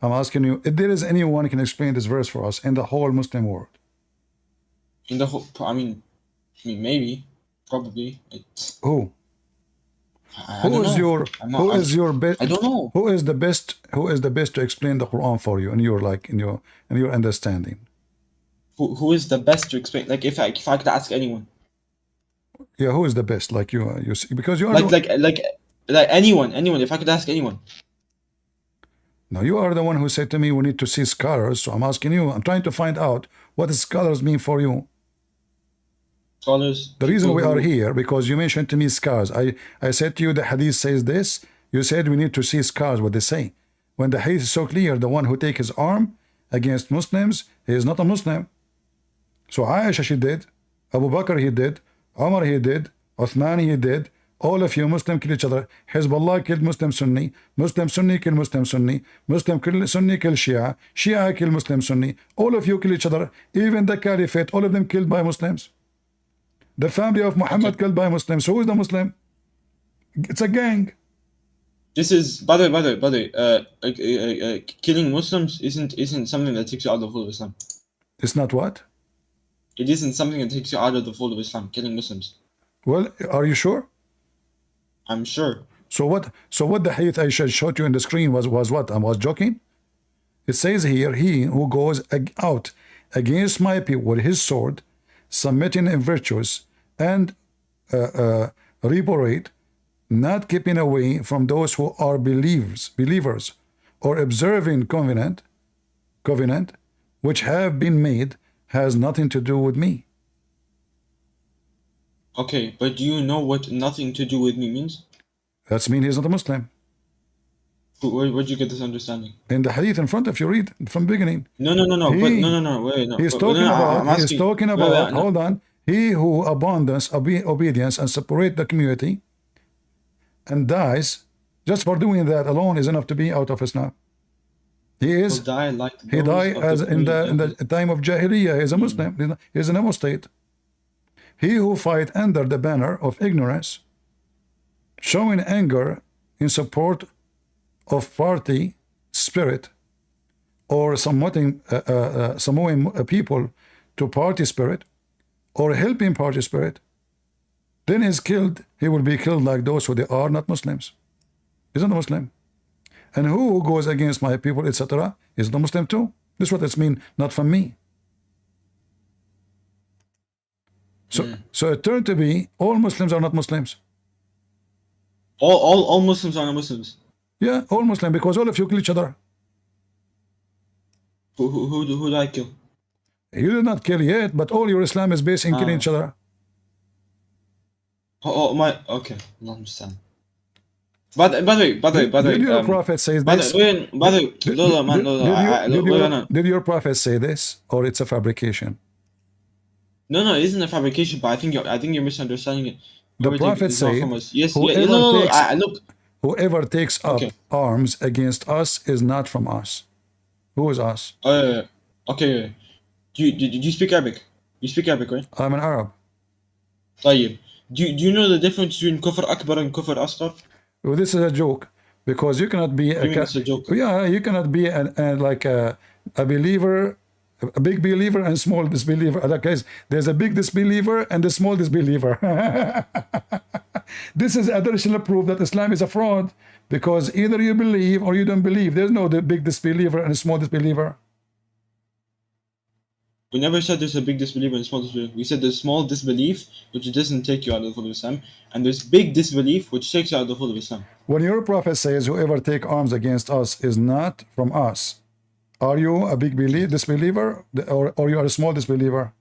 I'm asking you if there is anyone who can explain this verse for us in the whole Muslim world. In the whole, I mean, maybe, probably. Who? Who is your best? I don't know. Who is the best to explain the Quran for you in your understanding? Who is the best to explain? Like if I could ask anyone. Yeah, who is the best? Like you see, because you are like anyone. If I could ask anyone. No, you are the one who said to me we need to see scholars. So I'm asking you. I'm trying to find out what does scholars mean for you. Scholars. The reason we are here because you mentioned to me scholars. I said to you the hadith says this. You said we need to see scholars what they say. When the hadith is so clear, the one who take his arm against Muslims, he is not a Muslim. So Aisha, she did. Abu Bakr, he did. Umar, he did. Uthman, he did. All of you Muslim kill each other. Hezbollah killed Muslim Sunni. Muslim Sunni kill Muslim Sunni. Muslim Sunni kill Shia. Shia kill Muslim Sunni. All of you kill each other. Even the Caliphate, all of them killed by Muslims. The family of Muhammad killed by Muslims. Who is the Muslim? It's a gang. This is by the way, killing Muslims isn't something that takes you out of the fold of Islam. It's not what? It isn't something that takes you out of the fold of Islam. Killing Muslims. Well, are you sure? I'm sure. So what the hadith I showed you on the screen was what? I was joking. It says here, he who goes out against my people with his sword, submitting in virtues and reparate, not keeping away from those who are believers, or observing covenant, which have been made, has nothing to do with me. Okay, but do you know what nothing to do with me means? That means he's not a Muslim. Where'd you get this understanding? In the hadith in front of you, read from the beginning. No. Wait, no. He's talking about. Hold on. He who abandons obedience and separate the community and dies, just for doing that alone is enough to be out of Islam. He died as in the time of Jahiliyyah. He is a Muslim. He is an apostate. He who fight under the banner of ignorance, showing anger in support of party spirit, or summoning people to party spirit, or helping party spirit, then is killed. He will be killed like those who they are not Muslims. He's not a Muslim. And who goes against my people, etc., is not Muslim too. This is what it means, not from me. So it turned to be all Muslims are not Muslims. All Muslims are not Muslims. Yeah, all Muslim, because all of you kill each other. Who did I kill? You did not kill yet, but all your Islam is based in killing each other. Okay, I understand. By the way, did your prophet say this? Did your prophet say this, or it's a fabrication? No, it isn't a fabrication, but I think you're misunderstanding it. The prophet said, yes, whoever takes up arms against us is not from us. Who is us? Okay. Do you speak Arabic? You speak Arabic, right? I'm an Arab. طيب. Do you know the difference between kufr akbar and kufr asghar? Well, this is a joke, because you cannot be it's a joke. Yeah, you cannot be like a believer A big believer and small disbeliever. Other guys, there's a big disbeliever and a small disbeliever. This is additional proof that Islam is a fraud, because either you believe or you don't believe. There's no big disbeliever and a small disbeliever. We never said there's a big disbeliever and small disbeliever. We said there's small disbelief, which doesn't take you out of the fold of Islam, and there's big disbelief, which takes you out of the fold of Islam. When your prophet says, whoever take arms against us is not from us, are you a big disbeliever, or you are a small disbeliever?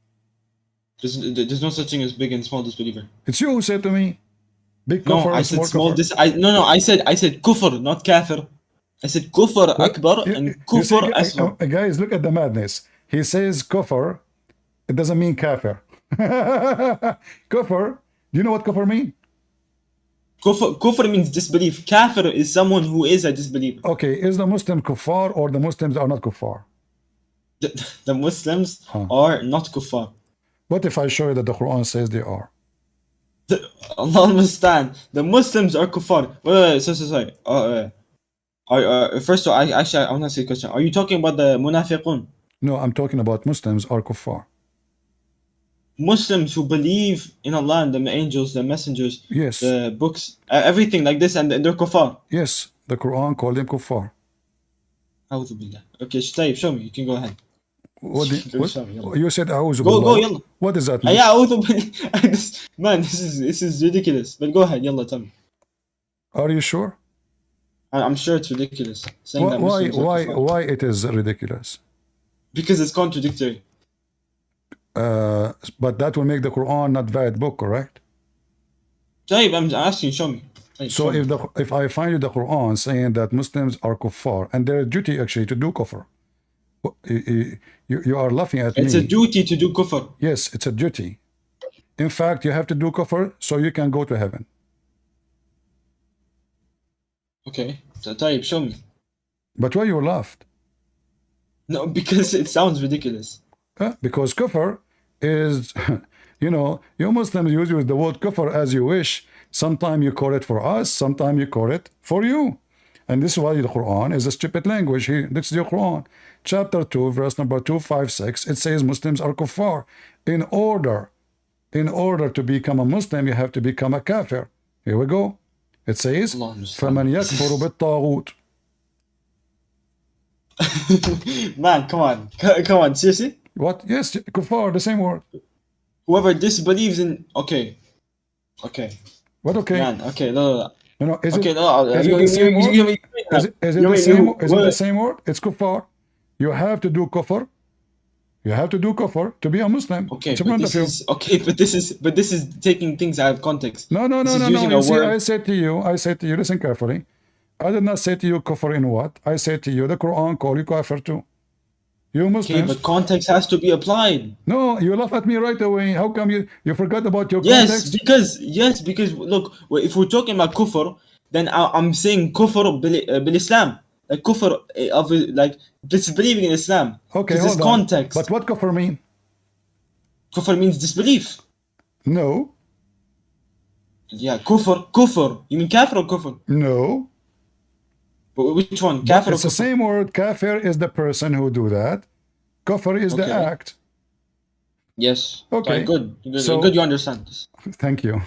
There's no such thing as big and small disbeliever. It's you who said to me, big No, kufr I and said small small kufr. no, I said kufr, not kafir. I said kufr akbar and kufr asghar. Guys, look at the madness. He says kufr, it doesn't mean kafir. Kufr, do you know what kufr mean? Kufr means disbelief. Kafir is someone who is a disbeliever. Okay, is the Muslim kuffar or the Muslims are not kuffar? The Muslims are not kuffar. What if I show you that the Quran says they are? Allah understand. The Muslims are kuffar. Wait, sorry. First of all, I want to ask you a question. Are you talking about the munafiqun? No, I'm talking about Muslims are kuffar. Muslims who believe in Allah and the angels, the messengers, yes, the books, everything like this, and they're kuffar. Yes, the Quran called them kuffar. A'udhu billah. Okay, Tayyib, show me. You can go ahead. What you said, A'udhu Go, billah. yalla. What does that mean? Yeah, A'udhu billah. Man, this is ridiculous. But go ahead, yalla, tell me. Are you sure? I'm sure it's ridiculous. Saying that why it is ridiculous? Because it's contradictory. But that will make the Quran not valid book, correct? Tayyib, I'm asking, show me. So if I find you the Quran saying that Muslims are kuffar, and their duty actually to do kufr, you are laughing at me. It's a duty to do kufr. Yes, it's a duty. In fact, you have to do kufr so you can go to heaven. Okay, so Tayyib, show me. But why you laughed? No, because it sounds ridiculous. Because kufr is, you Muslims use the word kufr as you wish. Sometimes you call it for us, sometimes you call it for you. And this is why the Quran is a stupid language. This is your Quran. Chapter 2, verse number 256, it says Muslims are kuffar. In order to become a Muslim, you have to become a kafir. Here we go. It says, فَمَنْ يَكْفُرُ بِالطَّاغُوتِ. Man, come on, seriously? What? Yes, kuffar, the same word. Whoever disbelieves in... Okay. What okay? Man, okay, no. Is okay, it, no, is it the same word? Is it the same word? It's kuffar. You have to do kufr. You have to do kufr to be a Muslim. Okay, but this is taking things out of context. No. You see, I said to you, listen carefully. I did not say to you kufr in what? I said to you, the Quran call you kafir too. You Muslims. Okay, but context has to be applied. No, you laugh at me right away. How come you forgot about your context? Yes, because look, if we're talking about kufr, then I'm saying kufr bil Islam. Like kufr of like disbelieving in Islam. Okay, hold on. Context. But what kufr mean? Kufr means disbelief. No. Yeah, kufr. You mean kafir or kufr? No. But which one? Kafir or kufr? It's the same word. Kafir is the person who do that. Kufr is the act. Yes. Okay. Good. Good you understand this. Thank you.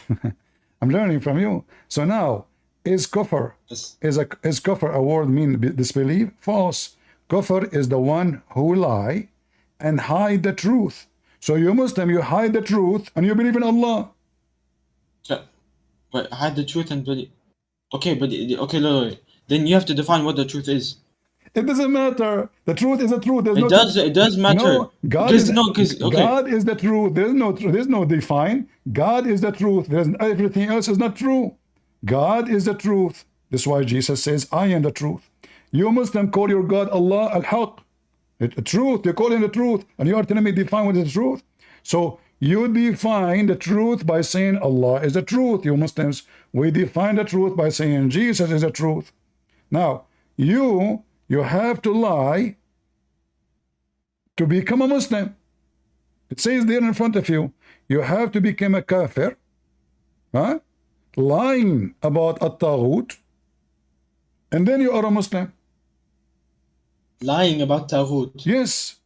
I'm learning from you. So now, is kufr is kufr a word mean disbelief? False. Kufr is the one who lie and hide the truth. So you Muslim, you hide the truth and you believe in Allah. But hide the truth and believe. Okay, but look. Then you have to define what the truth is. It doesn't matter. The truth is the truth. It does matter. No, God is the truth. There's no define. God is the truth. Everything else is not true. God is the truth. This is why Jesus says, I am the truth. You Muslim call your God Allah al-Haq. The truth. You call him the truth. And you are telling me define what is the truth. So you define the truth by saying Allah is the truth. You Muslims, we define the truth by saying Jesus is the truth. Now, you have to lie to become a Muslim. It says there in front of you, you have to become a kafir, huh? Lying about at-taghut, and then you are a Muslim. Lying about taghut? Yes.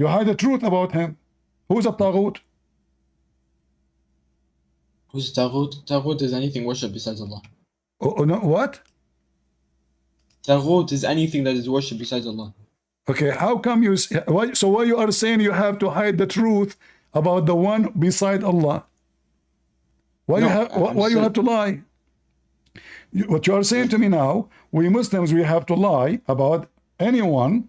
You hide the truth about him. Who's a taghut? Who's Taghut? Taghut is anything worshipped besides Allah. Oh, no, what? Taghut is anything that is worshipped besides Allah. Okay, how come you... So why you are saying you have to hide the truth about the one beside Allah? Why you have to lie? What you are saying to me now, we Muslims, we have to lie about anyone,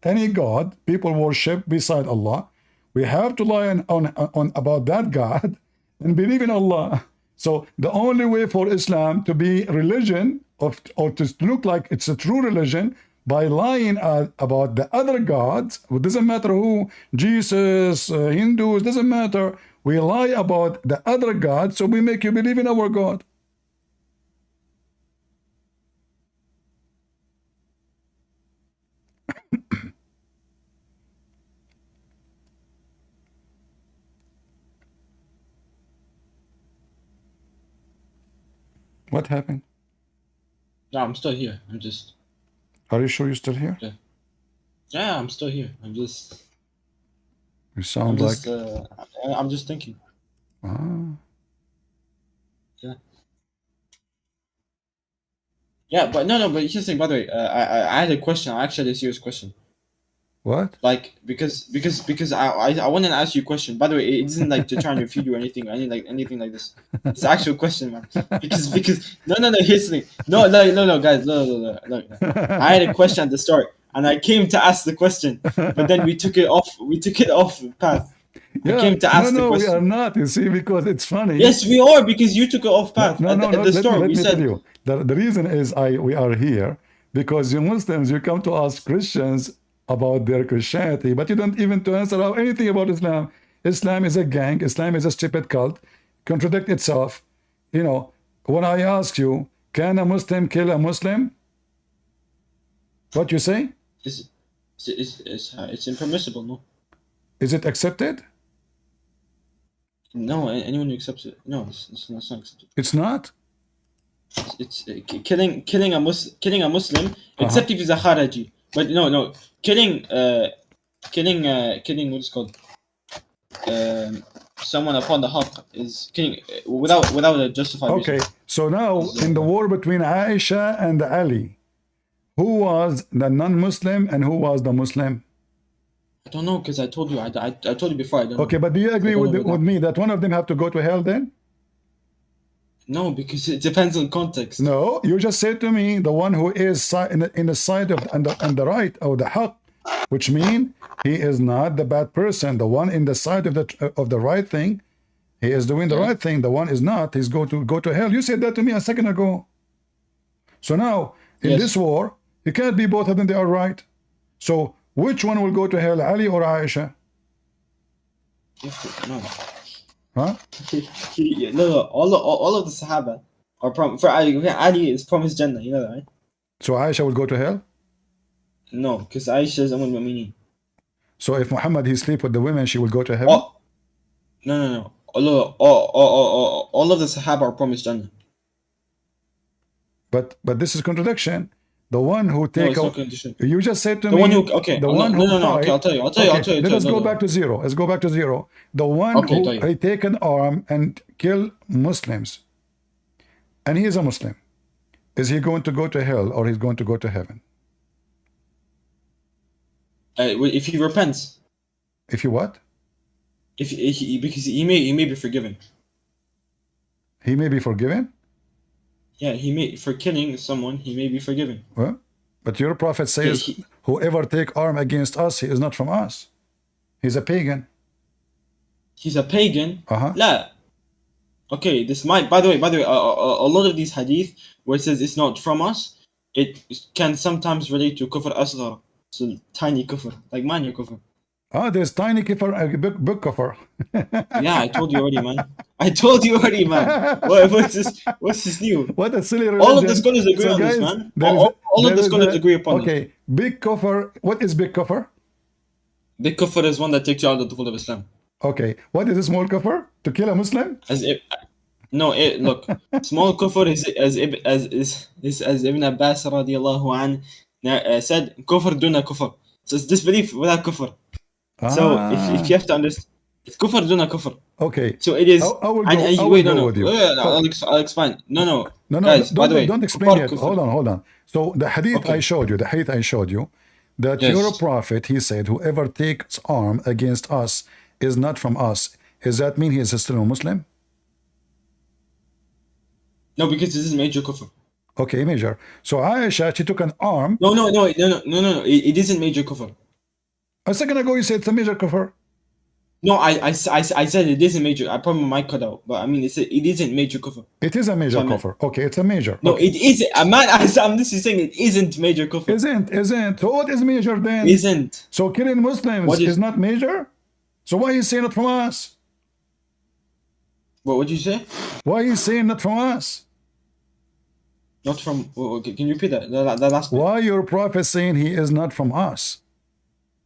any God people worship beside Allah. We have to lie on about that God and believe in Allah. So the only way for Islam to be religion or to look like it's a true religion by lying about the other gods. It doesn't matter who, Jesus, Hindus, doesn't matter. We lie about the other gods, so we make you believe in our God. What happened? No, I'm still here. I'm just. Are you sure you're still here? Yeah, I'm still here. I'm just. You sound like. I'm just thinking. Ah. Yeah. Yeah, but no. But here's the thing. By the way, I had a question. Actually, a serious question. What? Like because I want to ask you a question. By the way, it isn't like to try and refute you or anything. Anything like this. It's an actual question, man. Because no. Here's the thing. No, guys. No. I had a question at the start, and I came to ask the question, but then we took it off. We took it off path. Yeah. I came to ask the question. We are not. You see, because it's funny. Yes, we are, because you took it off path. No. At the start, let we me said. tell you. The reason is we are here because you Muslims, you come to ask Christians about their Christianity, but you don't even to answer anything about Islam. Islam is a gang. Islam is a stupid cult. Contradict itself. You know, when I ask you, can a Muslim kill a Muslim? What you say? It's impermissible, no? Is it accepted? No, anyone who accepts it, no, it's not accepted. It's not? It's killing a Muslim, except if he's a Kharaji. But no, killing what is called someone upon the haqq is killing without a justified reason. Okay, so now in the war between Aisha and Ali, who was the non-Muslim and who was the Muslim? I don't know, because I told you. I told you before. I don't know. Okay, but do you agree with me that one of them have to go to hell then? No, because it depends on context. No, you just said to me the one who is in the side of and the right of the haqq, which means he is not the bad person. The one in the side of the right thing, he is doing the right thing. The one is not. He's going to go to hell. You said that to me a second ago. So now in this war, you can't be both of them. They are right. So which one will go to hell, Ali or Aisha? No. Huh? No. All of the Sahaba are for Ali is promised Jannah. You know that, right? So Aisha will go to hell? No, because Aisha is Umm al-Mu'mineen. So if Muhammad he sleep with the women, she will go to heaven? No. All of the Sahaba are promised Jannah. But this is contradiction. The one who take you just said to me one who okay. The one who okay, I'll tell you. Let us go back to zero. Let's go back to zero. The one who he take an arm and kill Muslims, and he is a Muslim. Is he going to go to hell or he's going to go to heaven? If he repents. If you what? Because he may be forgiven. He may be forgiven? Yeah, for killing someone, he may be forgiven. Well, but your prophet says, whoever take arm against us, he is not from us. He's a pagan. He's a pagan? La. Okay, this might, by the way, a lot of these hadith where it says it's not from us, it can sometimes relate to kufr asghar. So tiny kufr, like man kufr. There's tiny kufr, big kufr. Yeah, I told you already, man. What's this new? What a silly religion. All of the scholars agree on this, man. All of the scholars agree upon this. Okay, big kufr. What is big kufr? Big kufr is one that takes you out of the fold of Islam. Okay, what is a small kufr? To kill a Muslim? Look, small kufr is as Ibn Abbas radiallahu an said, kufr duna kufr. So it's disbelief without kufr. So if Ah, you have to understand, it's kufr duna kufr. okay. So it is, I will and go. I will wait, no, go no, with you. I'll, Okay. I'll explain. No, no, No, no, guys. By the way, don't explain kufar yet. kufr. Hold on. So the hadith I Okay. showed you, the hadith I showed you, that your Yes. prophet, he said, whoever takes arm against us is not from us. Does that mean he is still a Muslim? No, because this is major kufr. Okay, major. So Aisha, she took an arm. No, no, no, no, no, no, no, no. It isn't major kufr. A second ago, you said it's a major kufr. No, I said it isn't major. I probably might cut out, but I mean, it isn't major kufr. It is a That's major what I meant. kufr. Okay, it's a major. No, Okay. it isn't. I'm just saying it isn't major kufr. Isn't. So what is major then? Isn't. So killing Muslims What is is? not major? So why he's saying it from us? What would you say? Why he's saying not from us? Not from. Okay, can you repeat that? That last bit. Why your prophet saying he is not from us?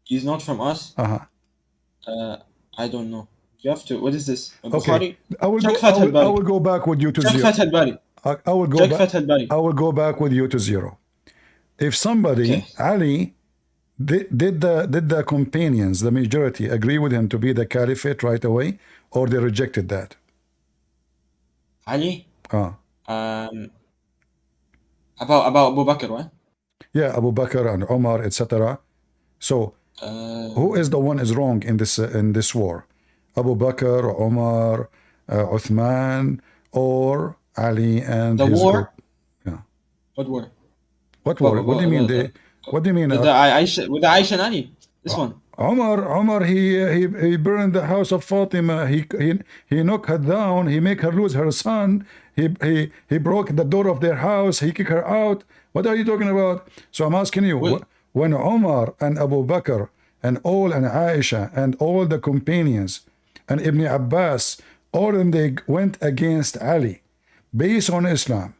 He's not from us. Uh-huh. I don't know. You have to. What is this? Okay. Bukhari? I will Check go Fath al I Bari. will go back with you to Check zero. Fath al Bari. I will go Check back Fath al Bari. I will go back with you to zero. If somebody, Okay. Ali, did the companions, the majority, agree with him to be the caliphate right away, or they rejected that? Ali. Ah. About Abu Bakr, right? Yeah, Abu Bakr and Omar, etc. So who is the one is wrong in this war? Abu Bakr, Omar, Uthman, or Ali and The his war. group? Yeah. What war? What war? What do you mean? What do you mean? With the Aisha and Ali. This one. Omar, he burned the house of Fatima. He knocked her down. He make her lose her son. He broke the door of their house. He kicked her out. What are you talking about? So I'm asking you, Well, when Omar and Abu Bakr and Aisha and all the companions and Ibn Abbas, all of them, they went against Ali based on Islam,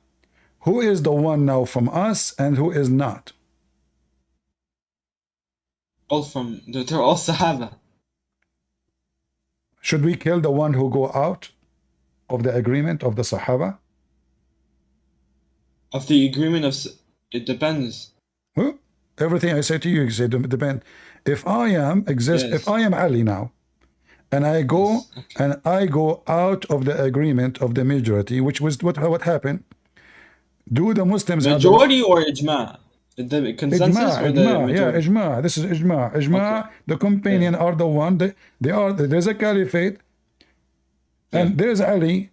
who is the one now from us and who is not? all from they're all Sahaba. Should we kill the one who go out of the agreement of the Sahaba? Of the agreement of it depends. Huh? Everything I say to you, it depend. If I am if I am Ali now, and I go out of the agreement of the majority, which was what happened. Do the Muslims Majority or ijma? The consensus or the majority? Yeah, ijma. This is ijma. Okay. The companion are the one. There's a caliphate, and there's Ali,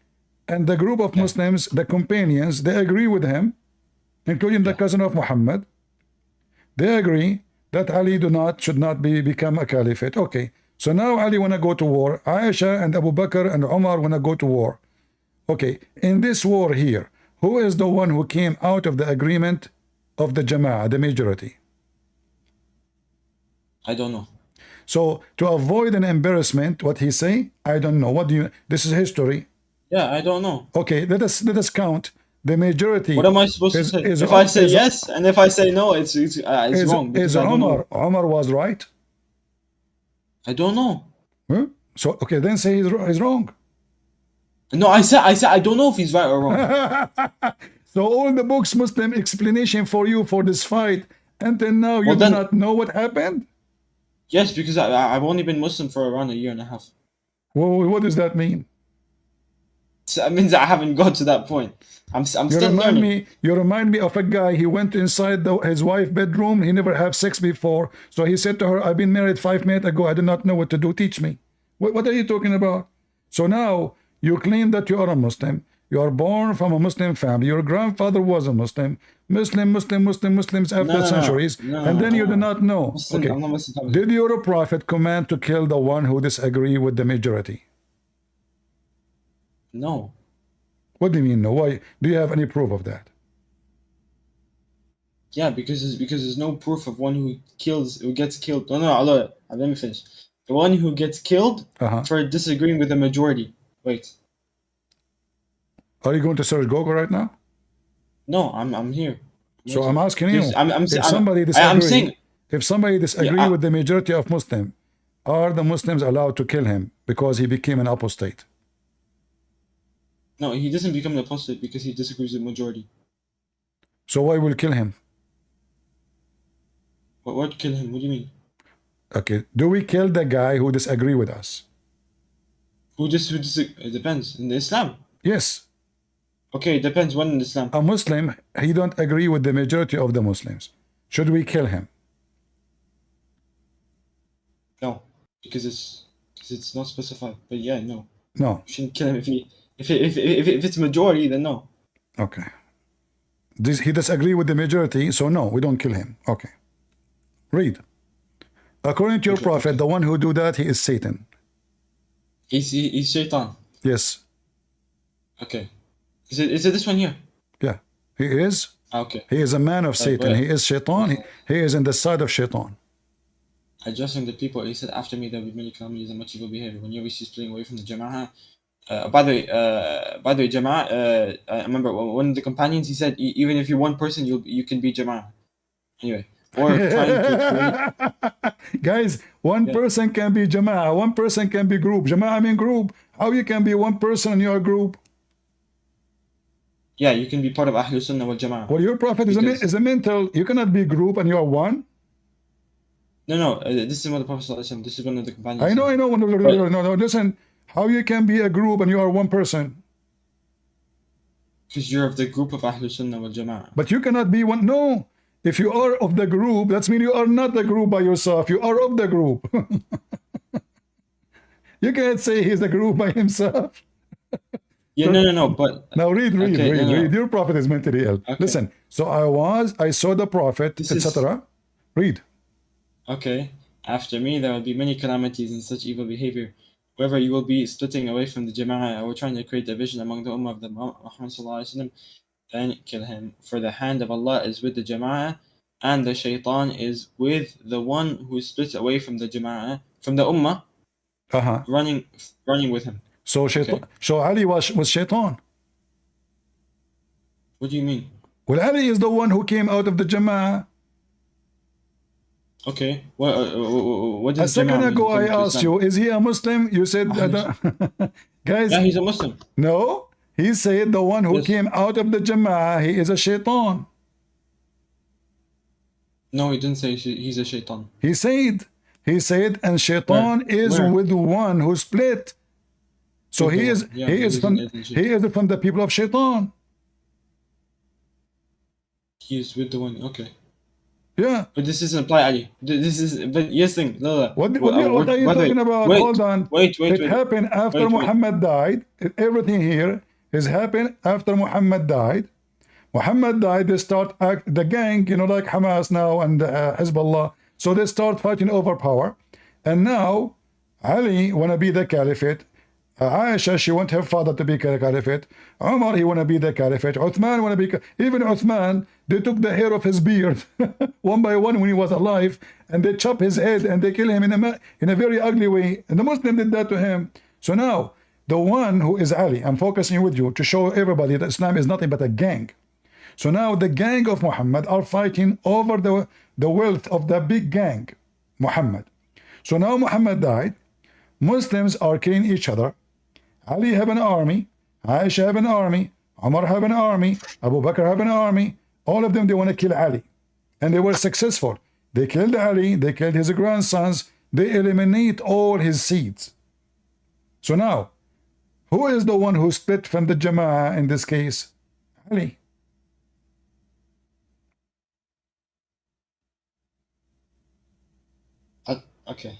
and the group of Muslims, the companions, they agree with him, including the cousin of Muhammad. They agree that Ali should not become a caliphate. Okay. So now Ali wanna go to war. Aisha and Abu Bakr and Umar wanna go to war. Okay. In this war here, who is the one who came out of the agreement of the Jama'ah, the majority? I don't know. So to avoid an embarrassment, what he say? I don't know. What do you? This is history. Yeah, I don't know. Okay, let us count the majority. What am I supposed to say? If I say yes and if I say no, it's wrong because I don't know. Omar was right. I don't know. Huh? So okay, then say he's wrong. No, I said I don't know if he's right or wrong. So all the books Muslim explanation for you for this fight until now you do not know what happened? Yes, because I've only been Muslim for around a year and a half. Well, what does that mean? So that means I haven't got to that point. I'm still learning. You remind me of a guy. He went inside his wife's bedroom. He never had sex before. So he said to her, I've been married 5 minutes ago. I do not know what to do. Teach me. What are you talking about? So now you claim that you are a Muslim. You are born from a Muslim family. Your grandfather was a Muslim. Muslims after centuries. And then you do not know. Muslim, okay. I'm not Muslim. Did your prophet command to kill the one who disagree with the majority? No. What do you mean no? Why? Do you have any proof of that? Yeah, because there's no proof of one who gets killed. No, let me finish. The one who gets killed for disagreeing with the majority. Wait. Are you going to search Google right now? No, I'm here. So I'm asking you. If somebody disagree with the majority of Muslims, are the Muslims allowed to kill him because he became an apostate? No, he doesn't become an apostate because he disagrees with the majority. So why will kill him? What kill him? What do you mean? Okay. Do we kill the guy who disagree with us? It depends. In Islam. Yes. Okay, it depends when in Islam. A Muslim, he don't agree with the majority of the Muslims. Should we kill him? No, because it's not specified. But yeah, no. No. You shouldn't kill him if it's majority, then no. Okay. He disagree with the majority, so no, we don't kill him. Okay. Read. According to your prophet, the one who do that, he is Satan. He's shaitan. Yes. Okay. Is it this one here? Yeah. He is. Okay. He is a man of Satan. He is shaitan. He is in the side of shaitan. Addressing the people, he said, after me there will be many calamities and much evil behavior. When you receive splitting away from the Jama'ah. By the way, Jama'ah, I remember one of the companions, he said, even if you're one person, you can be Jama'ah. Anyway. Or trying to create... Guys, one person can be Jama'ah, one person can be group. Jama'ah mean group. How you can be one person in your group? Yeah, you can be part of Ahlul Sunnah wal Jama'ah. Well, your prophet is a mental. You cannot be group and you are one. No, this is what the Prophet ﷺ, this is one of the companions. I know. No, listen. How you can be a group and you are one person? Because you're of the group of Ahlul Sunnah wal Jama'ah. But you cannot be one. No. If you are of the group, that means you are not the group by yourself. You are of the group. You can't say he's a group by himself. Yeah, no, but... Now read. Your prophet is mentally ill. Okay. Listen, so I saw the prophet, etc. Read. Okay. After me, there will be many calamities and such evil behavior. Whoever you will be splitting away from the Jama'ah or trying to create division among the Ummah of the Muhammad Sallallahu Alaihi Wasallam, then kill him. For the hand of Allah is with the Jama'ah, and the Shaitan is with the one who splits away from the Jama'ah, from the Ummah, running with him. So Shaitan, so Ali was Shaitan. What do you mean? Well, Ali is the one who came out of the Jama'ah. Okay. What does a second ago I asked you, is he a Muslim? You said, guys. Yeah, he's a Muslim. No, he said the one who came out of the Jama'ah, he is a Shaitan. No, he didn't say he's a Shaitan. He said, and Shaitan is with one who split. So he is from the people of Shaitan. He is with the one. Okay. Yeah. But this doesn't apply, Ali. This is. But yes, thing. No. What are you talking about? Hold on. Wait. It happened after Muhammad died. Everything here is happened after Muhammad died. Muhammad died. They start the gang, like Hamas now and Hezbollah. So they start fighting over power. And now Ali wanna be the caliphate. Aisha, she want her father to be caliphate. Umar, he want to be the caliphate. Uthman want to be... Even Uthman, they took the hair of his beard one by one when he was alive, and they chop his head and they kill him in a very ugly way. And the Muslim did that to him. So now, the one who is Ali, I'm focusing with you to show everybody that Islam is nothing but a gang. So now the gang of Muhammad are fighting over the wealth of the big gang, Muhammad. So now Muhammad died. Muslims are killing each other. Ali have an army, Aisha have an army, Umar have an army, Abu Bakr have an army. All of them, they want to kill Ali. And they were successful. They killed Ali, they killed his grandsons, they eliminate all his seeds. So now, who is the one who split from the Jama'ah in this case? Ali. Okay.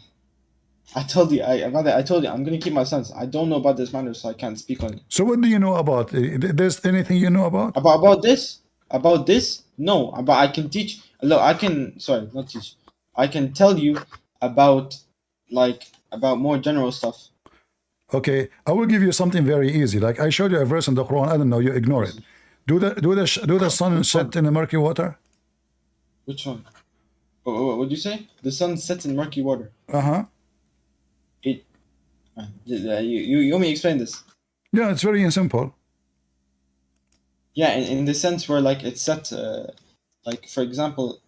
I told you, I'm going to keep my silence. I don't know about this matter, so I can't speak on it. So what do you know about it? There's anything you know about? About this? About this? No, but I can teach. Look, sorry, not teach. I can tell you about more general stuff. Okay, I will give you something very easy. Like I showed you a verse in the Quran. I don't know, you ignore it. Do the sun set in the murky water? Which one? What did you say? The sun sets in murky water. You want me to explain this? Yeah, it's very simple. Yeah, in the sense where it's set, for example,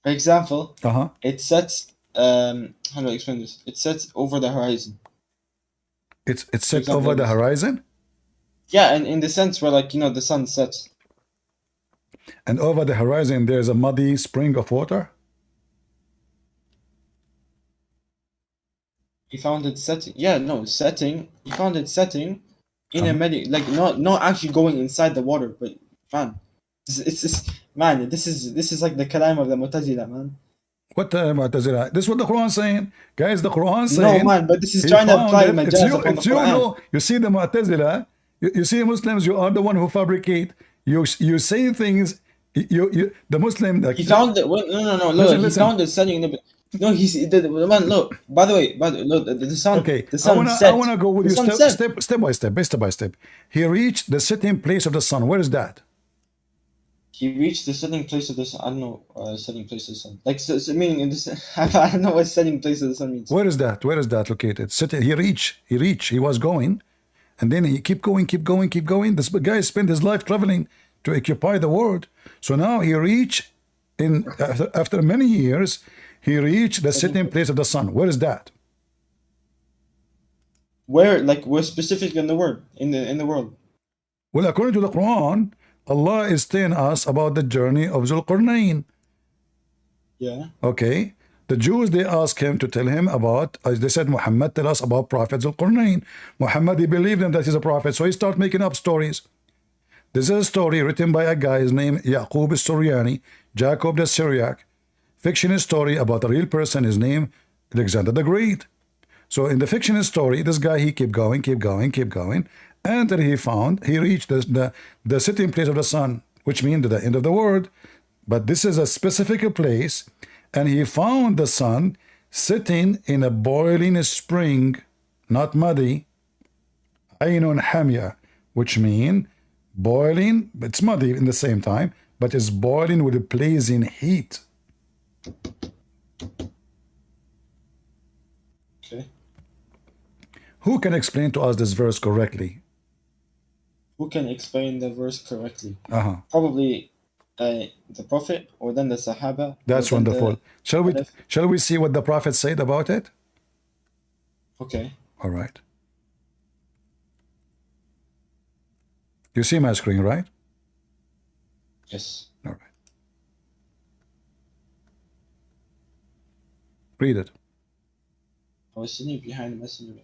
it sets. How do I explain this? It sets over the horizon. It's set over the horizon. Yeah, and in the sense where the sun sets. And over the horizon, there's a muddy spring of water. He found it setting. Yeah, no, setting. He found it setting in a Uh-huh. like not actually going inside the water, but man, it's man. This is like the kalam of the Mu'tazila, man. What Mu'tazila? This is what the Quran saying, guys. The Quran No, saying man, but this is he trying to found apply it. It's majaz you. upon the It's you. Quran. No, you see the Mu'tazila. You see Muslims. You are the one who fabricate. You say things. The Muslim. Like, He found it. No. Look, listen, he listen. found it setting in the. No, he's the man. Look, by the way, look, Okay, the I sun wanna I set. wanna go with The you sun step set. step step by step. He reached the setting place of the sun. Where is that? He reached the setting place of the sun. I don't know, setting place of the sun. Like, meaning in this, I don't know what setting place of the sun means. Where is that? Where is that located? Setting. He reached. He was going, and then he keep going. This guy spent his life traveling to occupy the world. So now he reached in after many years. He reached the Setting setting place. place of the sun. Where is that? Where, like, we're specific in the word in the world. Well, according to the Quran, Allah is telling us about the journey of Zulqarnain. Yeah. Okay. The Jews, they asked him to tell him about, as they said, Muhammad, tell us about Prophet Zulqarnain. Muhammad, he believed him that he's a prophet, so he started making up stories. This is a story written by a guy, his name Yaqub al-Suryani, Jacob the Syriac. Fictional story about a real person, his name Alexander the Great. So in the fictional story, this guy, he kept going, until he reached the sitting place of the sun, which means the end of the world. But this is a specific place, and he found the sun sitting in a boiling spring, not muddy, Ainun Hamya, which means boiling, it's muddy in the same time, but it's boiling with a blazing heat. Okay. Who can explain to us this verse correctly? Who can explain the verse correctly? Uh-huh. Probably the Prophet, or then the Sahaba, or That's then wonderful. the Shall we see what the Prophet said about it? Okay. All right. You see my screen, right? Yes. All right. Read it. I was sitting behind the messenger of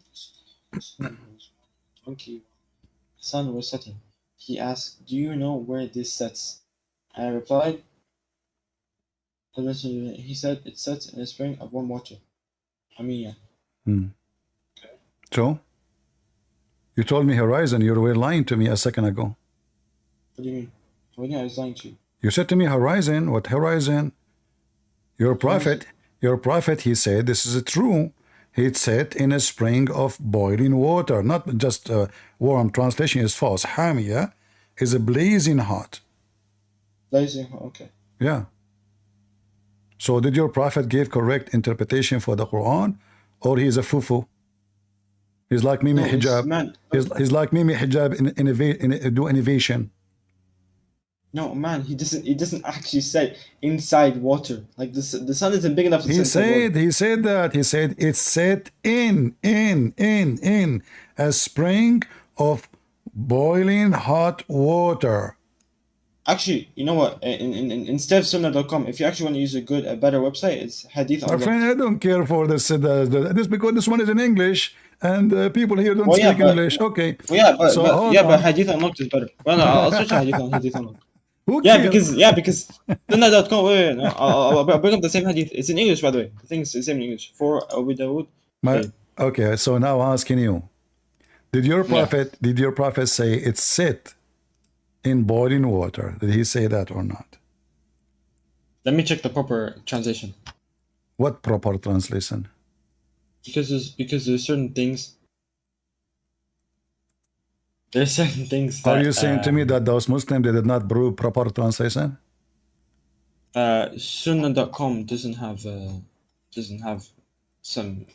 the sun was setting. He asked, "Do you know where this sets?" I replied, he said, "It sets in a spring of warm water." Hamiya. So, you told me horizon. You were lying to me a second ago. What do you mean? What do you mean I was lying to you? You said to me horizon. What horizon? Your prophet, he said, this is true. He'd set in a spring of boiling water, not just warm. Translation is false. Hamiya is a blazing hot. Blazing, okay. Yeah. So did your prophet give correct interpretation for the Quran, or he's a fufu? He's like Mimi Hijab. Man, he's like Mimi Hijab do innovation. no, man, he doesn't actually say inside water. Like the sun isn't big enough to He sit inside water. he said it's set in a spring of boiling hot water. Actually, you know what? Instead of sunnah.com, if you actually want to use a better website, it's Hadith My Unlocked. friend, I don't care for this because this one is in English and people here don't speak English. Okay. But Hadith Unlocked is better. Well, no, I'll switch to Hadith Unlocked. Because sunnah.com. Wait, no, I'll bring up the same Hadith. It's in English, by the way. I think it's the same in English. For Abu Dawood. Okay, so now I'm asking you, did your prophet say it's set in boiling water? Did he say that or not? Let me check the proper translation. What proper translation? Because there's certain things. There's certain things that, are you saying to me that those Muslims, they did not prove proper translation? Sunnah.com doesn't have some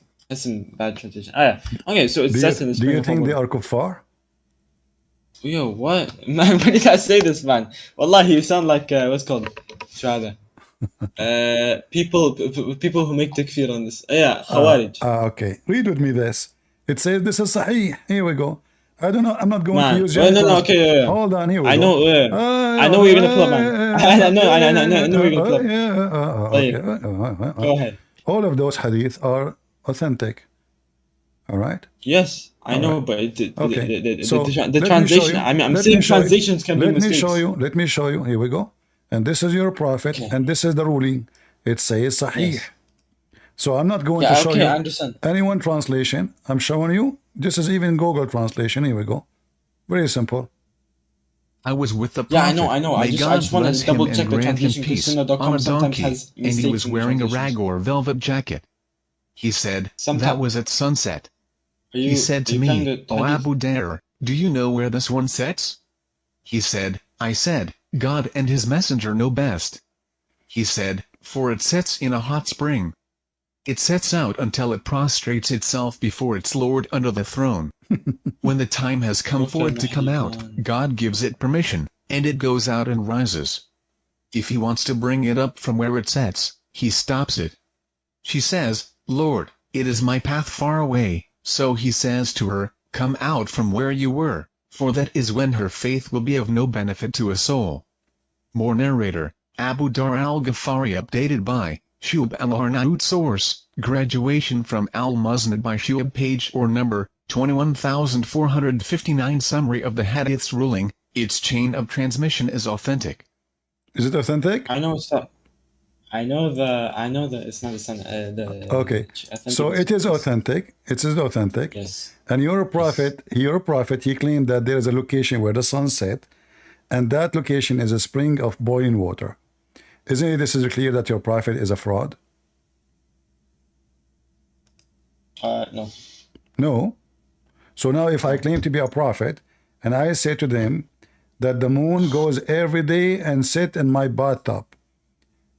bad translation. Yeah. Okay, so it says in the spring. Do you think they are kuffar? Yo, what? Man, when did I say this, man? Wallahi, you sound like, what's called? Shahada. People who make takfir on this. Yeah, Khawarij. Okay. Read with me this. It says this is Sahih. Here we go. I don't know. I'm not going to use your... No, okay. Hold on. Here we go. I know where you're going to pull up, man. I know where you're going to pull up. Go ahead. All of those hadith are authentic. All right. Yes, I All know, right. but Okay. So the let me show translation. you. I'm Let me saying show you. translations can be Let me show mistakes. you. Let me show you. Here we go. And this is your prophet, Okay. and this is the ruling. It says Sahih. Yes. So I'm not going to Yeah. show Okay, I you understand. any one translation. I'm showing you. This is even Google translation. Here we go. Very simple. I was with the Yeah, prophet, I know. I may just God want to bless him double and check the grant him translation because peace, on Sunnah.com a sometimes donkey, has and he mistakes was in the wearing a translations. rag or velvet jacket. He said, that Sometimes was at sunset. are He you said to playing me, the O hadith? Abu Dar, do you know where the sun sets? He said, I said, God and his messenger know best. He said, for it sets in a hot spring. It sets out until it prostrates itself before its Lord under the throne. When the time has come for it to come out, God gives it permission, and it goes out and rises. If he wants to bring it up from where it sets, he stops it. She says, Lord, it is my path far away, so he says to her, come out from where you were, for that is when her faith will be of no benefit to a soul. More narrator, Abu Dar al-Ghafari updated by, Shub al-Arnaut source, graduation from al-Musnad by Shub page or number, 21459 summary of the hadith's ruling, its chain of transmission is authentic. Is it authentic? I know it's not. I know that it's not the Okay. So authentic. it is authentic. It is authentic. Yes. And your Yes. prophet, he claimed that there is a location where the sun set, and that location is a spring of boiling water. Isn't it this is clear that your prophet is a fraud? No. No. So now if I No. claim to be a prophet, and I say to them that the moon goes every day and sit in my bathtub,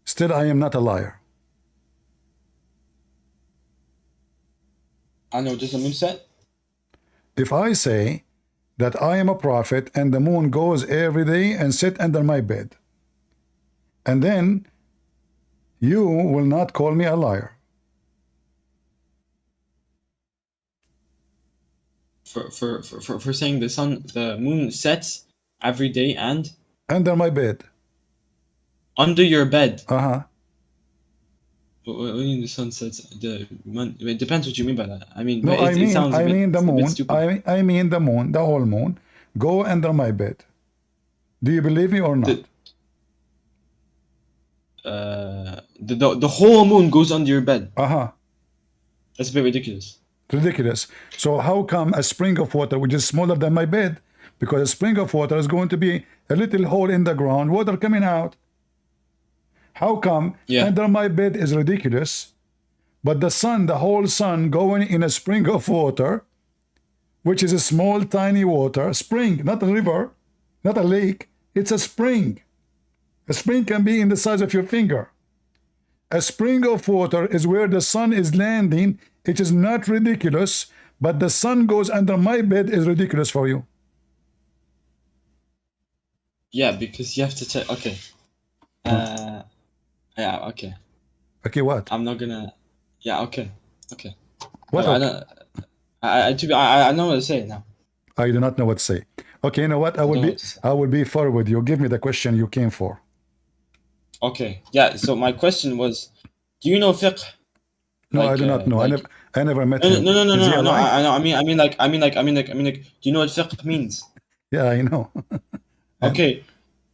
still I am not a liar. I know. Does the moon set? If I say that I am a prophet and the moon goes every day and sit under my bed, and then you will not call me a liar. For saying the moon sets every day and Under my bed. under your bed. Uh-huh. What do you mean the sun sets? It depends what you mean by that. I mean, No, but it sounds I mean the a bit moon. stupid. I mean the moon, the whole moon. Go under my bed. Do you believe me or not? The whole moon goes under your bed. Uh-huh. That's a bit ridiculous. Ridiculous. So how come a spring of water, which is smaller than my bed, because a spring of water is going to be a little hole in the ground, water coming out. How come under my bed is ridiculous, but the sun, the whole sun going in a spring of water, which is a small, tiny water, spring, not a river, not a lake, it's a spring. A spring can be in the size of your finger. A spring of water is where the sun is landing. It is not ridiculous, but the sun goes under my bed is ridiculous for you. Yeah, because you have to check. Okay. Yeah. Okay. Okay, what? I'm not gonna. Yeah. Okay. Okay. What? I Okay? don't. I know what to say now. I do not know what to say. Okay, you know what? I will be fair with you. Give me the question you came for. Okay. Yeah. So my question was, do you know fiqh? No, I do not know. I never met him. Is he No. alive? I mean, do you know what fiqh means? Yeah, I know. Okay.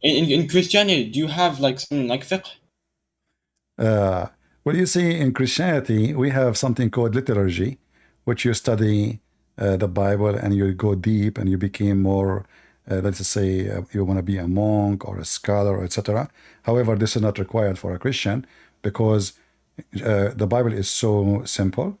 In Christianity, do you have like something like fiqh? Well, you see, in Christianity, we have something called liturgy, which you study the Bible and you go deep and you become more, let's just say, you want to be a monk or a scholar, etc. However, this is not required for a Christian because the Bible is so simple,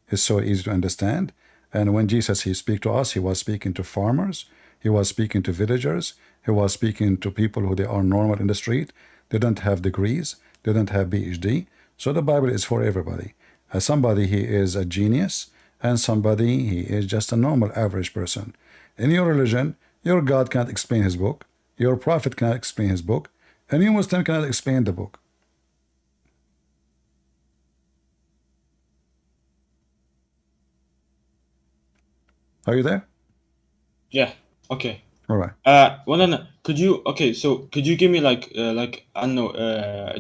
it's so easy to understand. And when Jesus, he speak to us, he was speaking to farmers, he was speaking to villagers, he was speaking to people who they are normal in the street. They don't have degrees, they don't have PhD. So the Bible is for everybody. Somebody he is a genius, and somebody he is just a normal average person. In your religion, your God can't explain his book, your prophet cannot explain his book, and you Muslim cannot explain the book. Are you there? Yeah. Okay. All right. Well, no. Could you? Okay. So could you give me like I don't know.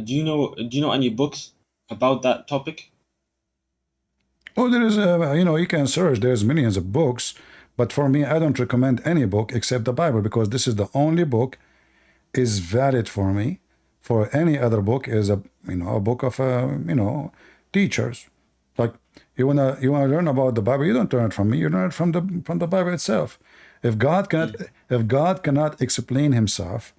Do you know any books about that topic? Oh, there is, you know, you can search. There's millions of books, but for me, I don't recommend any book except the Bible, because this is the only book is valid for me. For any other book is a, you know, a book of you know, teachers. Like you wanna learn about the Bible, you don't learn it from me. You learn it from the Bible itself. If God cannot explain Himself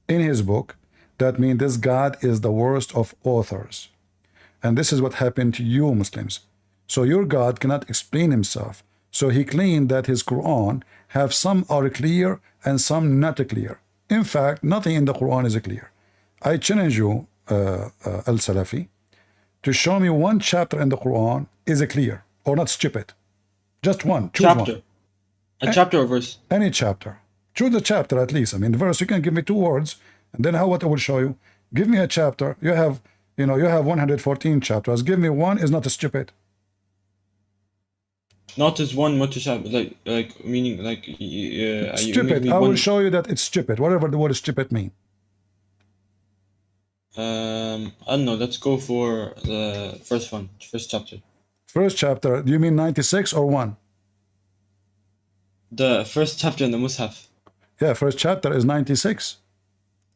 in His book, that means this God is the worst of authors. And this is what happened to you Muslims. So your God cannot explain Himself. So He claimed that His Quran have some are clear and some not clear. In fact, nothing in the Quran is clear. I challenge you, Al-Salafi, to show me one chapter in the Quran is clear or not stupid. Just one. Choose Chapter. one. A chapter or verse? Any chapter. Choose a chapter at least. I mean, the verse, you can give me 2 words, and then what I will show you. Give me a chapter. You have 114 chapters. Give me one is not stupid. Not as one mutashabih, like meaning like Stupid. I will show you that it's stupid. Whatever the word stupid mean. I don't know. Let's go for the first one, first chapter. First chapter. Do you mean 96 or 1? The first chapter in the Mus'haf. Yeah, first chapter is 96.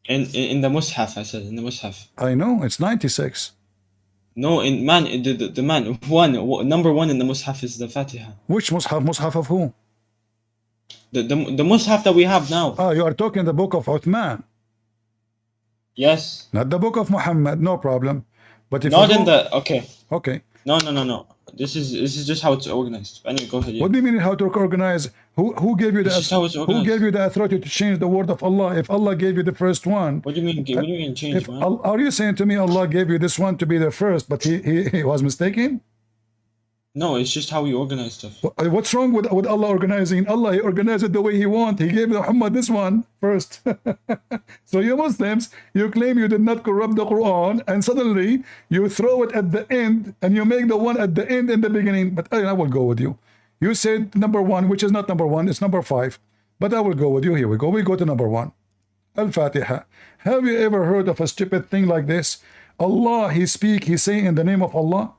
In the Mus'haf, I said in the Mus'haf. I know it's 96. No, the man number 1 in the Mus'haf is the Fatiha. Which Mus'haf? Mus'haf of who? The Mus'haf that we have now. Ah, you are talking the book of Uthman. Yes. Not the book of Muhammad. No problem. But if not in the okay. Okay. No. This is just how it's organized. Anyway, go ahead. Yeah. What do you mean how to organize? Who gave you who gave you the authority to change the word of Allah? If Allah gave you the first one, what do you mean? What do you mean change, man? Are you saying to me Allah gave you this one to be the first, but he was mistaken? No, it's just how we organize stuff. What's wrong with Allah organizing? Allah, He organized it the way He wants. He gave Muhammad this one first. So you Muslims, you claim you did not corrupt the Quran, and suddenly you throw it at the end, and you make the one at the end in the beginning. But I will go with you. You said number 1, which is not number 1, it's number 5. But I will go with you. Here we go. We go to number 1. Al-Fatiha. Have you ever heard of a stupid thing like this? Allah, He speak, He say in the name of Allah.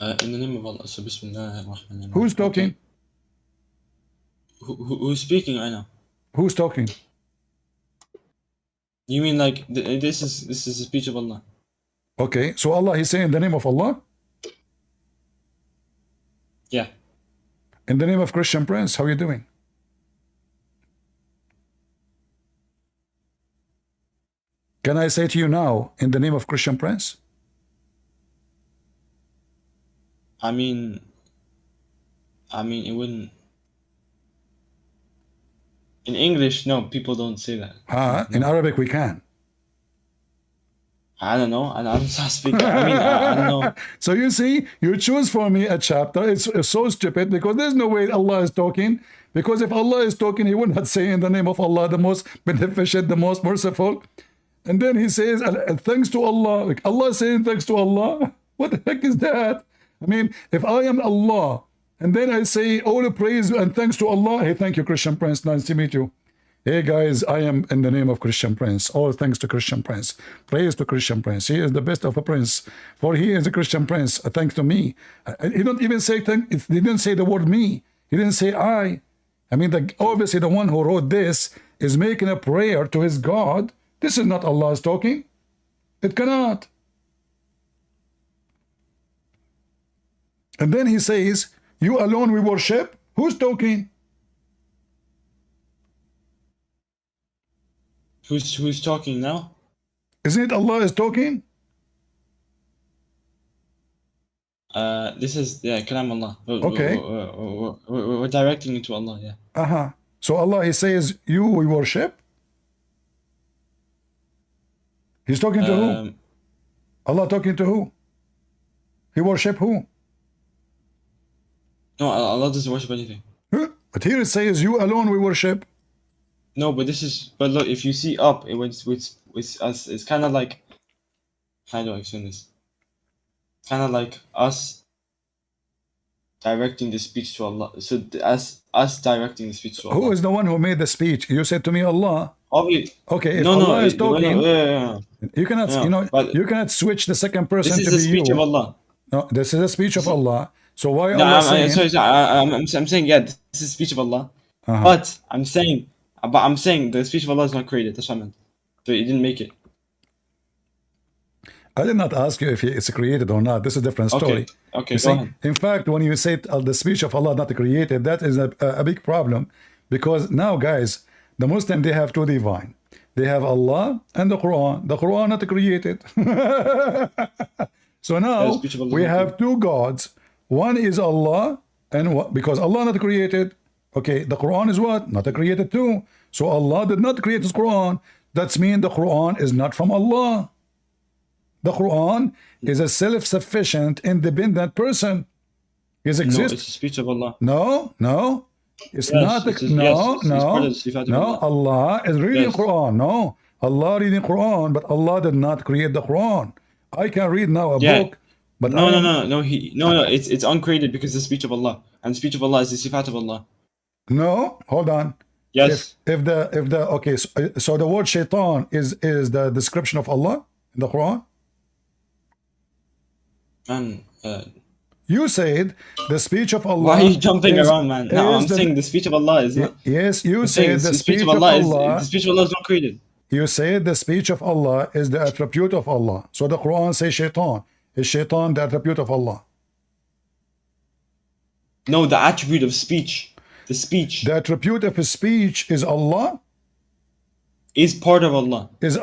In the name of Allah. So Bismillah ar-Rahman ar-Rahim. Who's talking? Okay. Who's speaking right now? Who's talking? You mean like this is the speech of Allah? Okay, so Allah, He's saying in the name of Allah? Yeah. In the name of Christian Prince, how are you doing? Can I say to you now, in the name of Christian Prince? I mean, it wouldn't. In English, no, people don't say that. No. In Arabic, we can. I don't know. I don't speak. I don't know. So you see, you choose for me a chapter. It's so stupid because there's no way Allah is talking. Because if Allah is talking, He would not say in the name of Allah, the most beneficent, the most merciful. And then He says, thanks to Allah. Like Allah saying thanks to Allah. What the heck is that? I mean, if I am Allah, and then I say all the praise and thanks to Allah, hey, thank you, Christian Prince, nice to meet you. Hey guys, I am in the name of Christian Prince. All thanks to Christian Prince. Praise to Christian Prince. He is the best of a prince. For he is a Christian Prince. Thanks to me. He don't even say thank. He didn't say the word me. He didn't say I. I mean, obviously the one who wrote this is making a prayer to his God. This is not Allah's talking. It cannot. And then he says, you alone we worship. Who's talking? Who's talking now? Isn't it Allah is talking? This is Kalam Allah. Okay. We're directing it to Allah, yeah. So Allah, He says, you we worship. He's talking to who? Allah talking to who? He worship who? No, Allah doesn't worship anything. But here it says, you alone we worship. No, but look, if you see up, it's kind of like, how do I explain this? Kind of like us directing the speech to Allah. So us directing the speech to Allah. Who is the one who made the speech? You said to me Allah. Obviously. Okay, if Allah is talking. You cannot, No, but you cannot switch the second this person is to the be speech of you. Allah. No, this is a speech of Allah. So why No, Allah I'm saying? sorry, I'm saying, yeah, this is the speech of Allah. But I'm saying the speech of Allah is not created. That's what I meant. So He didn't make it. I did not ask you if it's created or not. This is a different story. Okay, You go see, ahead. in fact, when you say the speech of Allah not created, that is a big problem, because now, guys, the Muslim, they have two divine. They have Allah and the Quran. The Quran not created. So Yeah, the now speech of Allah is we not have created. two gods. One is Allah, and because Allah not created, okay, the Quran is what? Not created too. So Allah did not create His Quran. That means the Quran is not from Allah. The Quran is a self-sufficient, independent person. It No, exists. it's the speech of Allah. No. It's Yes, not. yes, it's part of the sifat of No. Allah. Allah is reading Yes. Quran. No. Allah reading Quran, but Allah did not create the Quran. I can read now a Yeah. book, but No, I no, am. no, no. No. It's uncreated because it's the speech of Allah, and the speech of Allah is the sifat of Allah. No, hold on. Yes. If the okay, so the word shaitan is the description of Allah in the Quran. Man, You said the speech of Allah. why are you jumping is, around, man? No, I'm is the, saying the speech of Allah is not. yes, you I'm saying said the the speech speech of of Allah Allah. the speech of Allah is not created. You said the speech of Allah is the attribute of Allah. So the Quran says shaitan. Is shaitan the attribute of Allah? No, the attribute of speech. The speech The attribute of his speech is Allah. is part of Allah. Is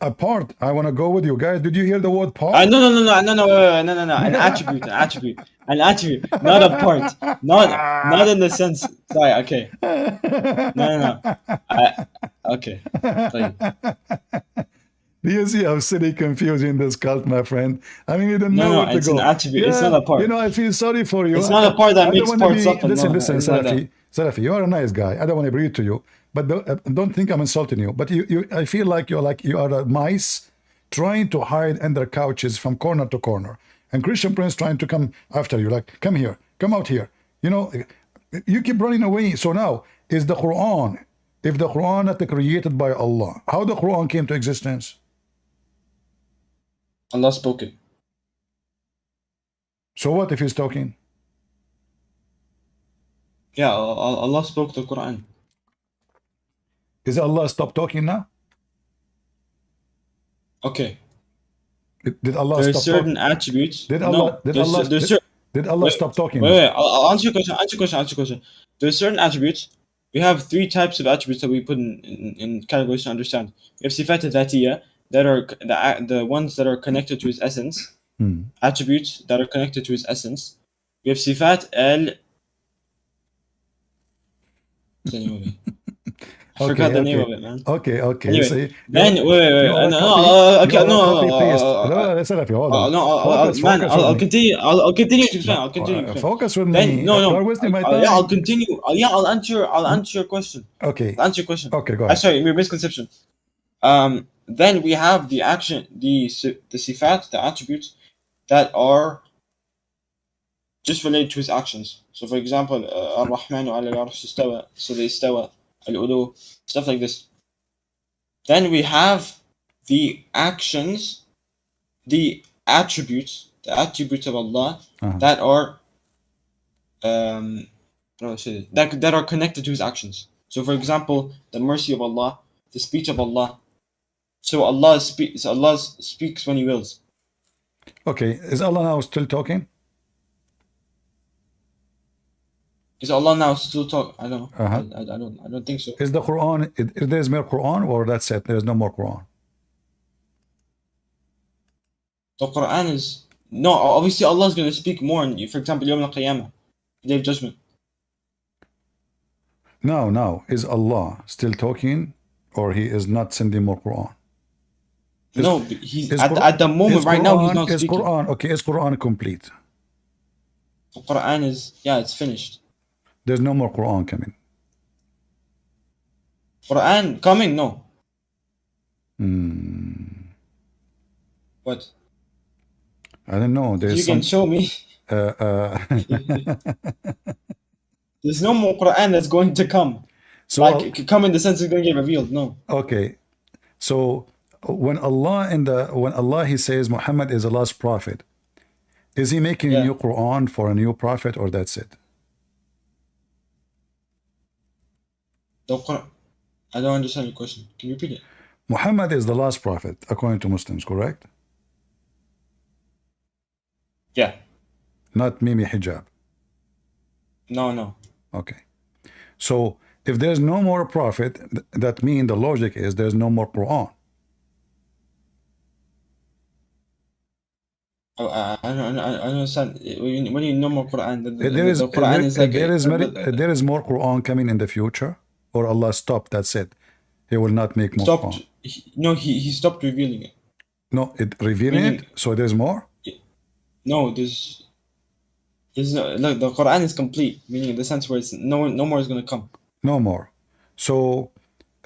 a part. I want to go with you guys. Did you hear the word part? No. An attribute. An attribute, not a part. Not in the sense. Sorry. Okay. No. Okay. Like, Do you see how silly confusing this cult, my friend? I mean, you don't know no. where to It's go. an attribute. Yeah, It's not a part. I feel sorry for you. It's not a part that I don't makes want to parts be. up. And Listen, no, listen, it's not that. Salafi, you are a nice guy. I don't want to be rude to you, but don't think I'm insulting you. But I feel like you are a mice trying to hide under couches from corner to corner, and Christian Prince trying to come after you, like, come here, come out here. You keep running away. So now, is the Quran, if the Quran not created by Allah, how the Quran came to existence? Allah spoke it. So what if he's talking? Yeah, Allah spoke the Quran. Is Allah stop talking now? Okay. Did Allah There's stop certain talking? attributes. Did Allah did Allah stop talking? Wait. I'll answer your question. Answer your question. There's certain attributes. We have three types of attributes that we put in categories to understand. We have sifat al-dhatiyya, that are the ones that are connected to his essence. Attributes that are connected to his essence. We have sifat al. I forgot the name of it, man. Okay. Anyway, See, then wait. Okay, hold on. Man, I'll continue. I'll continue to explain. I'll continue to explain. Focus with Then me. no. You're wasting my time. Yeah, I'll continue. Yeah, I'll answer your question. Okay. I'll answer your question. Okay, go ahead. Sorry, your misconception. Then we have the action, the sifat, the attributes that are just related to his actions. So, for example, Ar-Rahmanu ala al-Arsh istawa, so the istawa, al-ulu, stuff like this. Then we have the actions, the attributes of Allah that are that are connected to his actions. So, for example, the mercy of Allah, the speech of Allah. So Allah speaks when He wills. Okay, is Allah now still talking? Is Allah now still talking? I don't know. I don't think so. Is the Quran? Is there more Quran, or that's it? There is no more Quran. The Quran is no. Obviously, Allah is going to speak more. For example, Yawm al-Qiyamah, Day of Judgment. Now, is Allah still talking, or He is not sending more Quran? No, he's at the moment right now he's not speaking. Is Quran complete? The Quran is it's finished. There's no more Quran coming. Quran coming? No. What? I don't know. You can show me. There's no more Quran that's going to come. So come in the sense it's going to get revealed. No. Okay. So when Allah he says Muhammad is the last prophet, is he making a Yeah. new Quran for a new prophet, or that's it? I don't understand your question. Can you repeat it? Muhammad is the last prophet according to Muslims, correct? Yeah. Not Mimi Hijab. No. Okay. So if there's no more prophet, that means the logic is there's no more Quran. Oh, I don't understand. When you know more Quran, the Quran is like there is more Quran coming in the future, or Allah stopped, that's it. He will not make more stopped. Quran. He stopped revealing it. No, it revealing Meaning, it, so there's more? no, there's no, look, the Quran is complete, meaning in the sense where it's no more is going to come. No more. So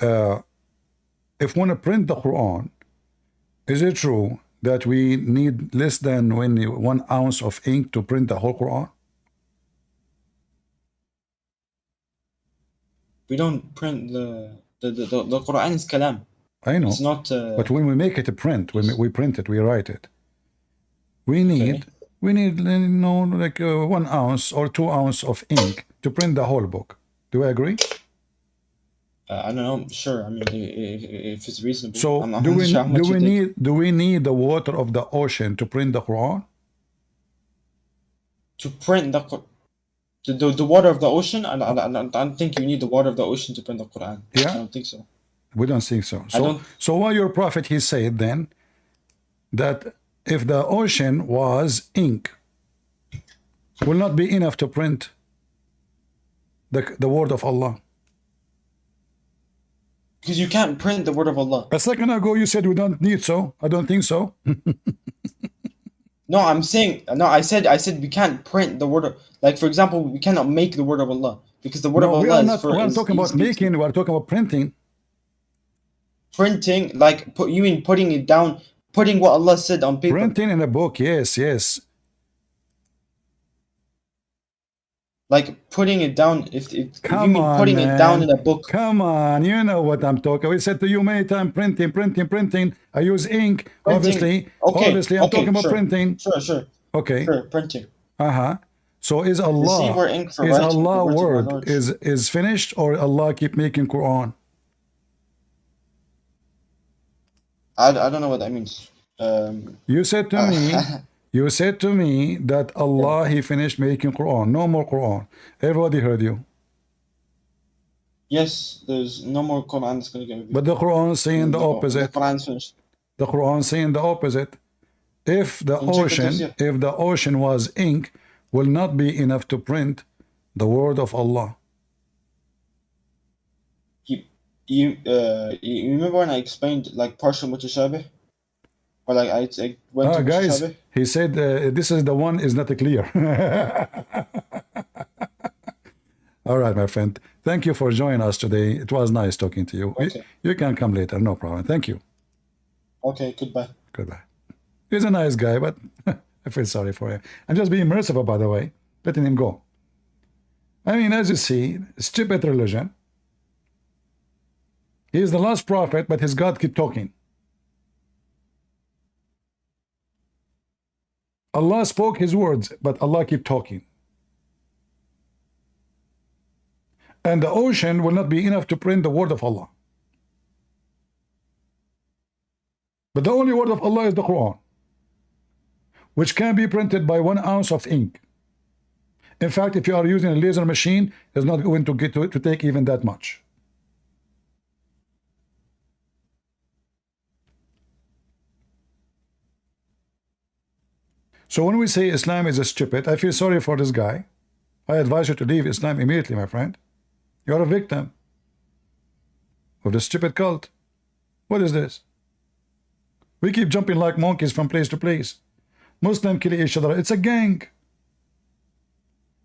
if we want to print the Quran, is it true that we need less than 1 ounce of ink to print the whole Quran? We don't print the Quran is kalam. I know. It's not. But when we make it a print, when we print it, we write it. We need, like 1 ounce or 2 ounce of ink to print the whole book. Do I agree? I don't know. Sure. I mean, if it's reasonable. So I'm do not sure how much you take. we need the water of the ocean to print the Quran? To print the water of the ocean? I don't think you need the water of the ocean to print the Quran. Yeah? I don't think so. We don't think so. I don't. So why your prophet he said then that if the ocean was ink, will not be enough to print the word of Allah? Because you can't print the word of Allah. A second ago you said we don't need so. I don't think so. No, I'm saying no. I said we can't print the word of, like, for example, we cannot make the word of Allah because the word of No, Allah we're not talking about making. We're talking about printing. Printing, like you mean putting it down, putting what Allah said on paper. Printing in a book, yes. Like putting it down. If you mean on, putting man. it down in a book. Come on, you know what I'm talking. We said to you many times, printing. I use ink. Printing. Obviously, I'm talking about sure. printing. Sure. Okay. Sure, printing. So is Allah Ink for writing, Allah the word is finished, or Allah keep making Quran? I don't know what that means. You said to me that Allah he finished making Quran. No more Quran. Everybody heard you. Yes, there's no more Quran that's going to get revealed. But the Quran saying the opposite. The Quran's finished. The Quran saying the opposite. If the ocean was ink, will not be enough to print the word of Allah. You remember when I explained like partial mutashabih? Or like I went to guys, mutashabih? he said this is the one is not clear. All right, my friend. Thank you for joining us today. It was nice talking to you. Okay. You can come later, no problem. Thank you. Okay, goodbye. Goodbye. He's a nice guy, but I feel sorry for him. And just being merciful, by the way, letting him go. I mean, as you see, stupid religion. He is the last prophet, but his God keep talking. Allah spoke his words, but Allah keep talking. And the ocean will not be enough to print the word of Allah. But the only word of Allah is the Quran, which can be printed by 1 ounce of ink. In fact, if you are using a laser machine, it's not going to get to take even that much. So when we say Islam is a stupid, I feel sorry for this guy. I advise you to leave Islam immediately, my friend. You are a victim of the stupid cult. What is this? We keep jumping like monkeys from place to place. Muslims kill each other. It's a gang.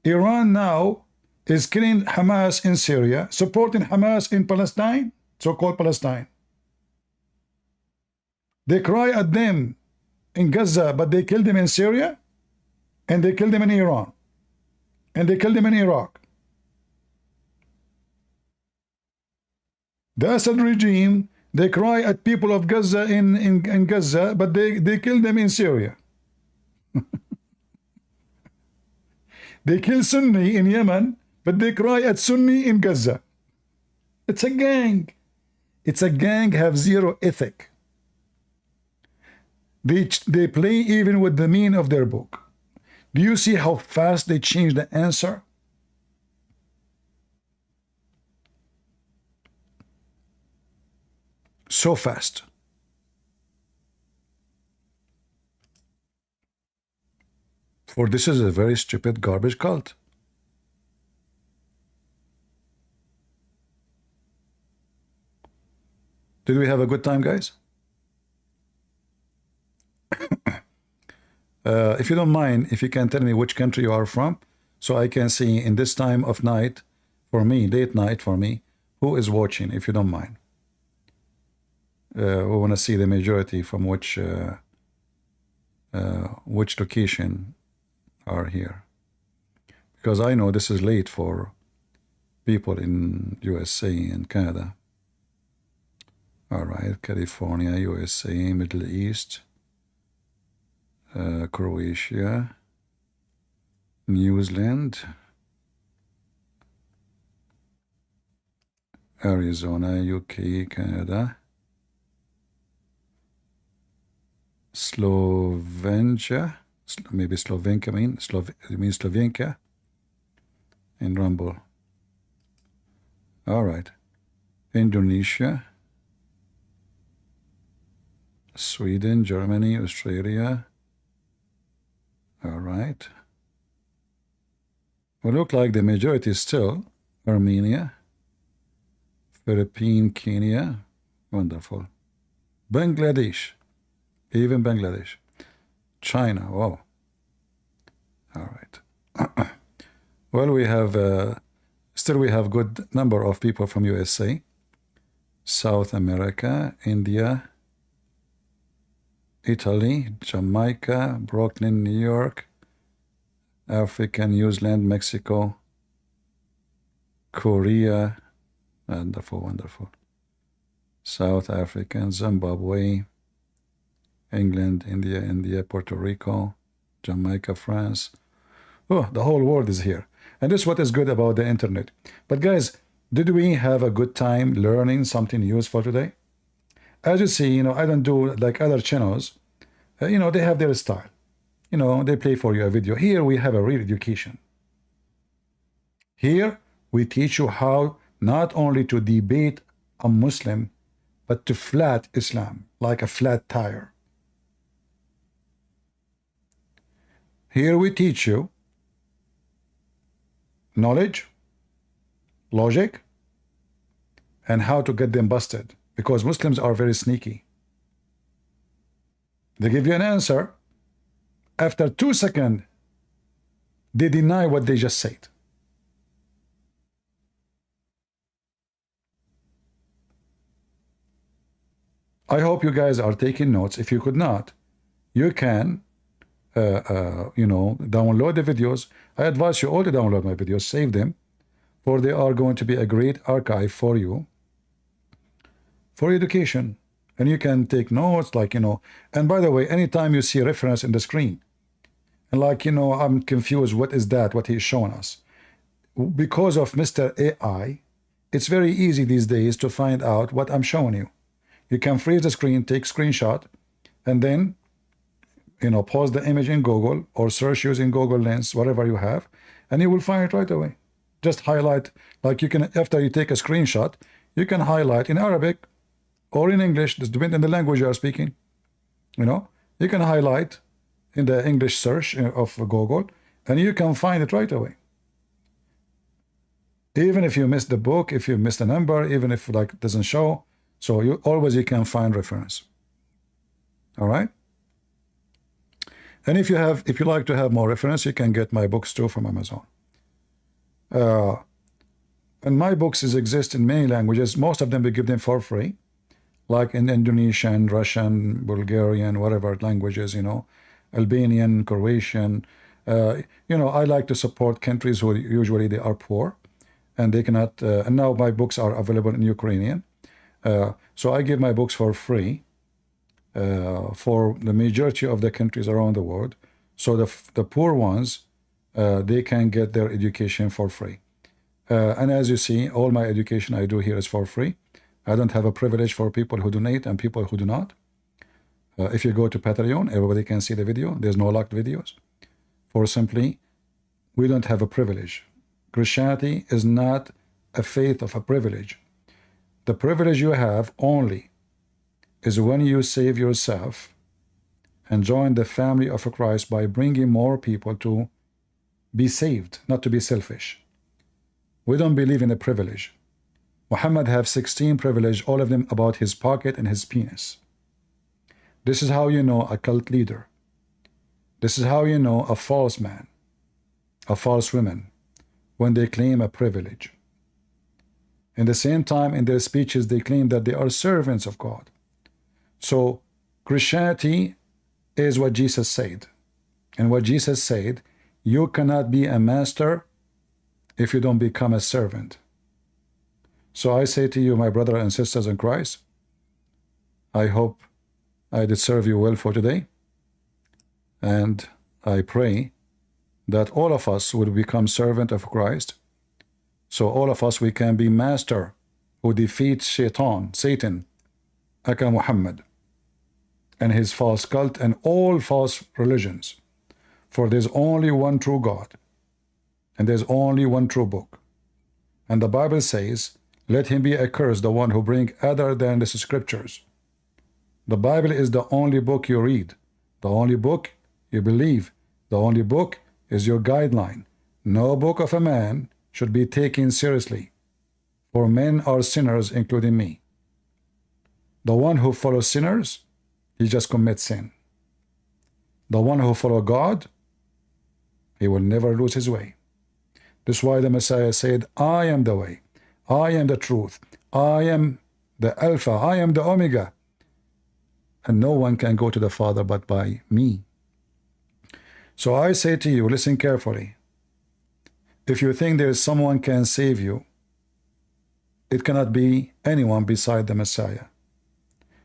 Iran now is killing Hamas in Syria, supporting Hamas in Palestine, so-called Palestine. They cry at them in Gaza, but they kill them in Syria, and they kill them in Iran, and they kill them in Iraq. The Assad regime They cry at people of Gaza in Gaza, but they kill them in Syria. They kill Sunni in Yemen, but they cry at Sunni in Gaza. It's a gang. It's a gang, have zero ethic. They play even with the meaning of their book. Do you see how fast they change the answer? So fast. For this is a very stupid garbage cult. Did we have a good time, guys? If you don't mind, if you can tell me which country you are from, so I can see in this time of night, for me, late night for me, who is watching, if you don't mind. We want to see the majority from which location are here. Because I know this is late for people in USA and Canada. All right, California, USA, Middle East, Croatia, New Zealand, Arizona, UK, Canada, Slovenia, maybe Slovakia, Slovakia, and Rumble. All right, Indonesia, Sweden, Germany, Australia. All right. Well, look like the majority is still Armenia, Philippines, Kenya. Wonderful. Bangladesh, even Bangladesh. China, wow. All right. Well, we have still we have good number of people from USA, South America, India, Italy, Jamaica, Brooklyn, New York, Africa, New Zealand, Mexico, Korea, wonderful, wonderful. South Africa, Zimbabwe, England, India, Puerto Rico, Jamaica, France. Oh, the whole world is here. And this is what is good about the internet. But guys, did we have a good time learning something useful today? As you see, I don't do like other channels. They have their style. They play for you a video. Here we have a real education. Here we teach you how not only to debate a Muslim, but to flat Islam, like a flat tire. Here we teach you knowledge, logic, and how to get them busted. Because Muslims are very sneaky. They give you an answer. After 2 seconds, they deny what they just said. I hope you guys are taking notes. If you could not, you can, download the videos. I advise you all to download my videos, save them, for they are going to be a great archive for you, for education. And you can take notes, and by the way, anytime you see a reference in the screen, and I'm confused, what is that, what he's showing us? Because of Mr. AI, it's very easy these days to find out what I'm showing you. You can freeze the screen, take screenshot, and then, pause the image in Google or search using Google Lens, whatever you have, and you will find it right away. Just highlight, you can, after you take a screenshot, you can highlight in Arabic or in English, depending on the language you are speaking. You can highlight in the English search of Google, and you can find it right away. Even if you miss the book, if you miss the number, even if it doesn't show, so you can find reference. All right. And if you like to have more reference, you can get my books too from Amazon. And my books exist in many languages. Most of them we give them for free, like in Indonesian, Russian, Bulgarian, whatever languages, Albanian, Croatian. I like to support countries who usually they are poor and they cannot. And now my books are available in Ukrainian. So I give my books for free for the majority of the countries around the world. So the poor ones, they can get their education for free. And as you see, all my education I do here is for free. I don't have a privilege for people who donate and people who do not. If you go to Patreon, everybody can see the video. There's no locked videos. For simply, we don't have a privilege. Christianity is not a faith of a privilege. The privilege you have only is when you save yourself and join the family of Christ by bringing more people to be saved, not to be selfish. We don't believe in a privilege. Muhammad have 16 privileges, all of them about his pocket and his penis. This is how you know a cult leader. This is how you know a false man, a false woman, when they claim a privilege. In the same time, in their speeches, they claim that they are servants of God. So Christianity is what Jesus said. And what Jesus said, you cannot be a master if you don't become a servant. So I say to you, my brothers and sisters in Christ, I hope I did serve you well for today. And I pray that all of us will become servant of Christ. So all of us, we can be master who defeats Satan, Aka Muhammad, and his false cult and all false religions. For there's only one true God, and there's only one true book. And the Bible says, let him be accursed, the one who bring other than the scriptures. The Bible is the only book you read, the only book you believe, the only book is your guideline. No book of a man should be taken seriously, for men are sinners, including me. The one who follows sinners, he just commits sin. The one who follows God, he will never lose his way. This is why the Messiah said, I am the way, I am the truth, I am the Alpha, I am the Omega, and no one can go to the Father but by me. So I say to you, listen carefully. If you think there is someone can save you, it cannot be anyone beside the Messiah.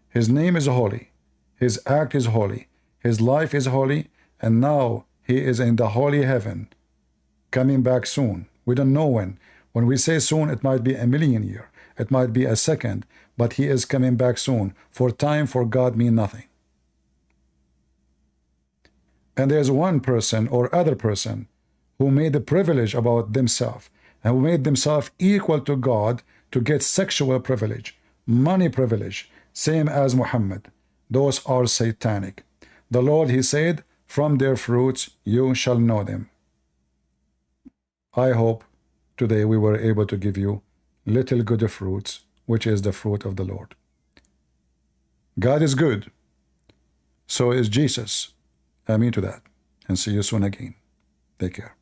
His name is holy, his act is holy, his life is holy, and now he is in the holy heaven, coming back soon. We don't know when. When we say soon, it might be a million years, it might be a second, but he is coming back soon. For time for God mean nothing. And there's one person or other person who made a privilege about themselves and who made themselves equal to God to get sexual privilege, money privilege, same as Muhammad. Those are satanic. The Lord, he said, from their fruits you shall know them. I hope today we were able to give you little good fruits, which is the fruit of the Lord. God is good. So is Jesus. Amen to that. And see you soon again. Take care.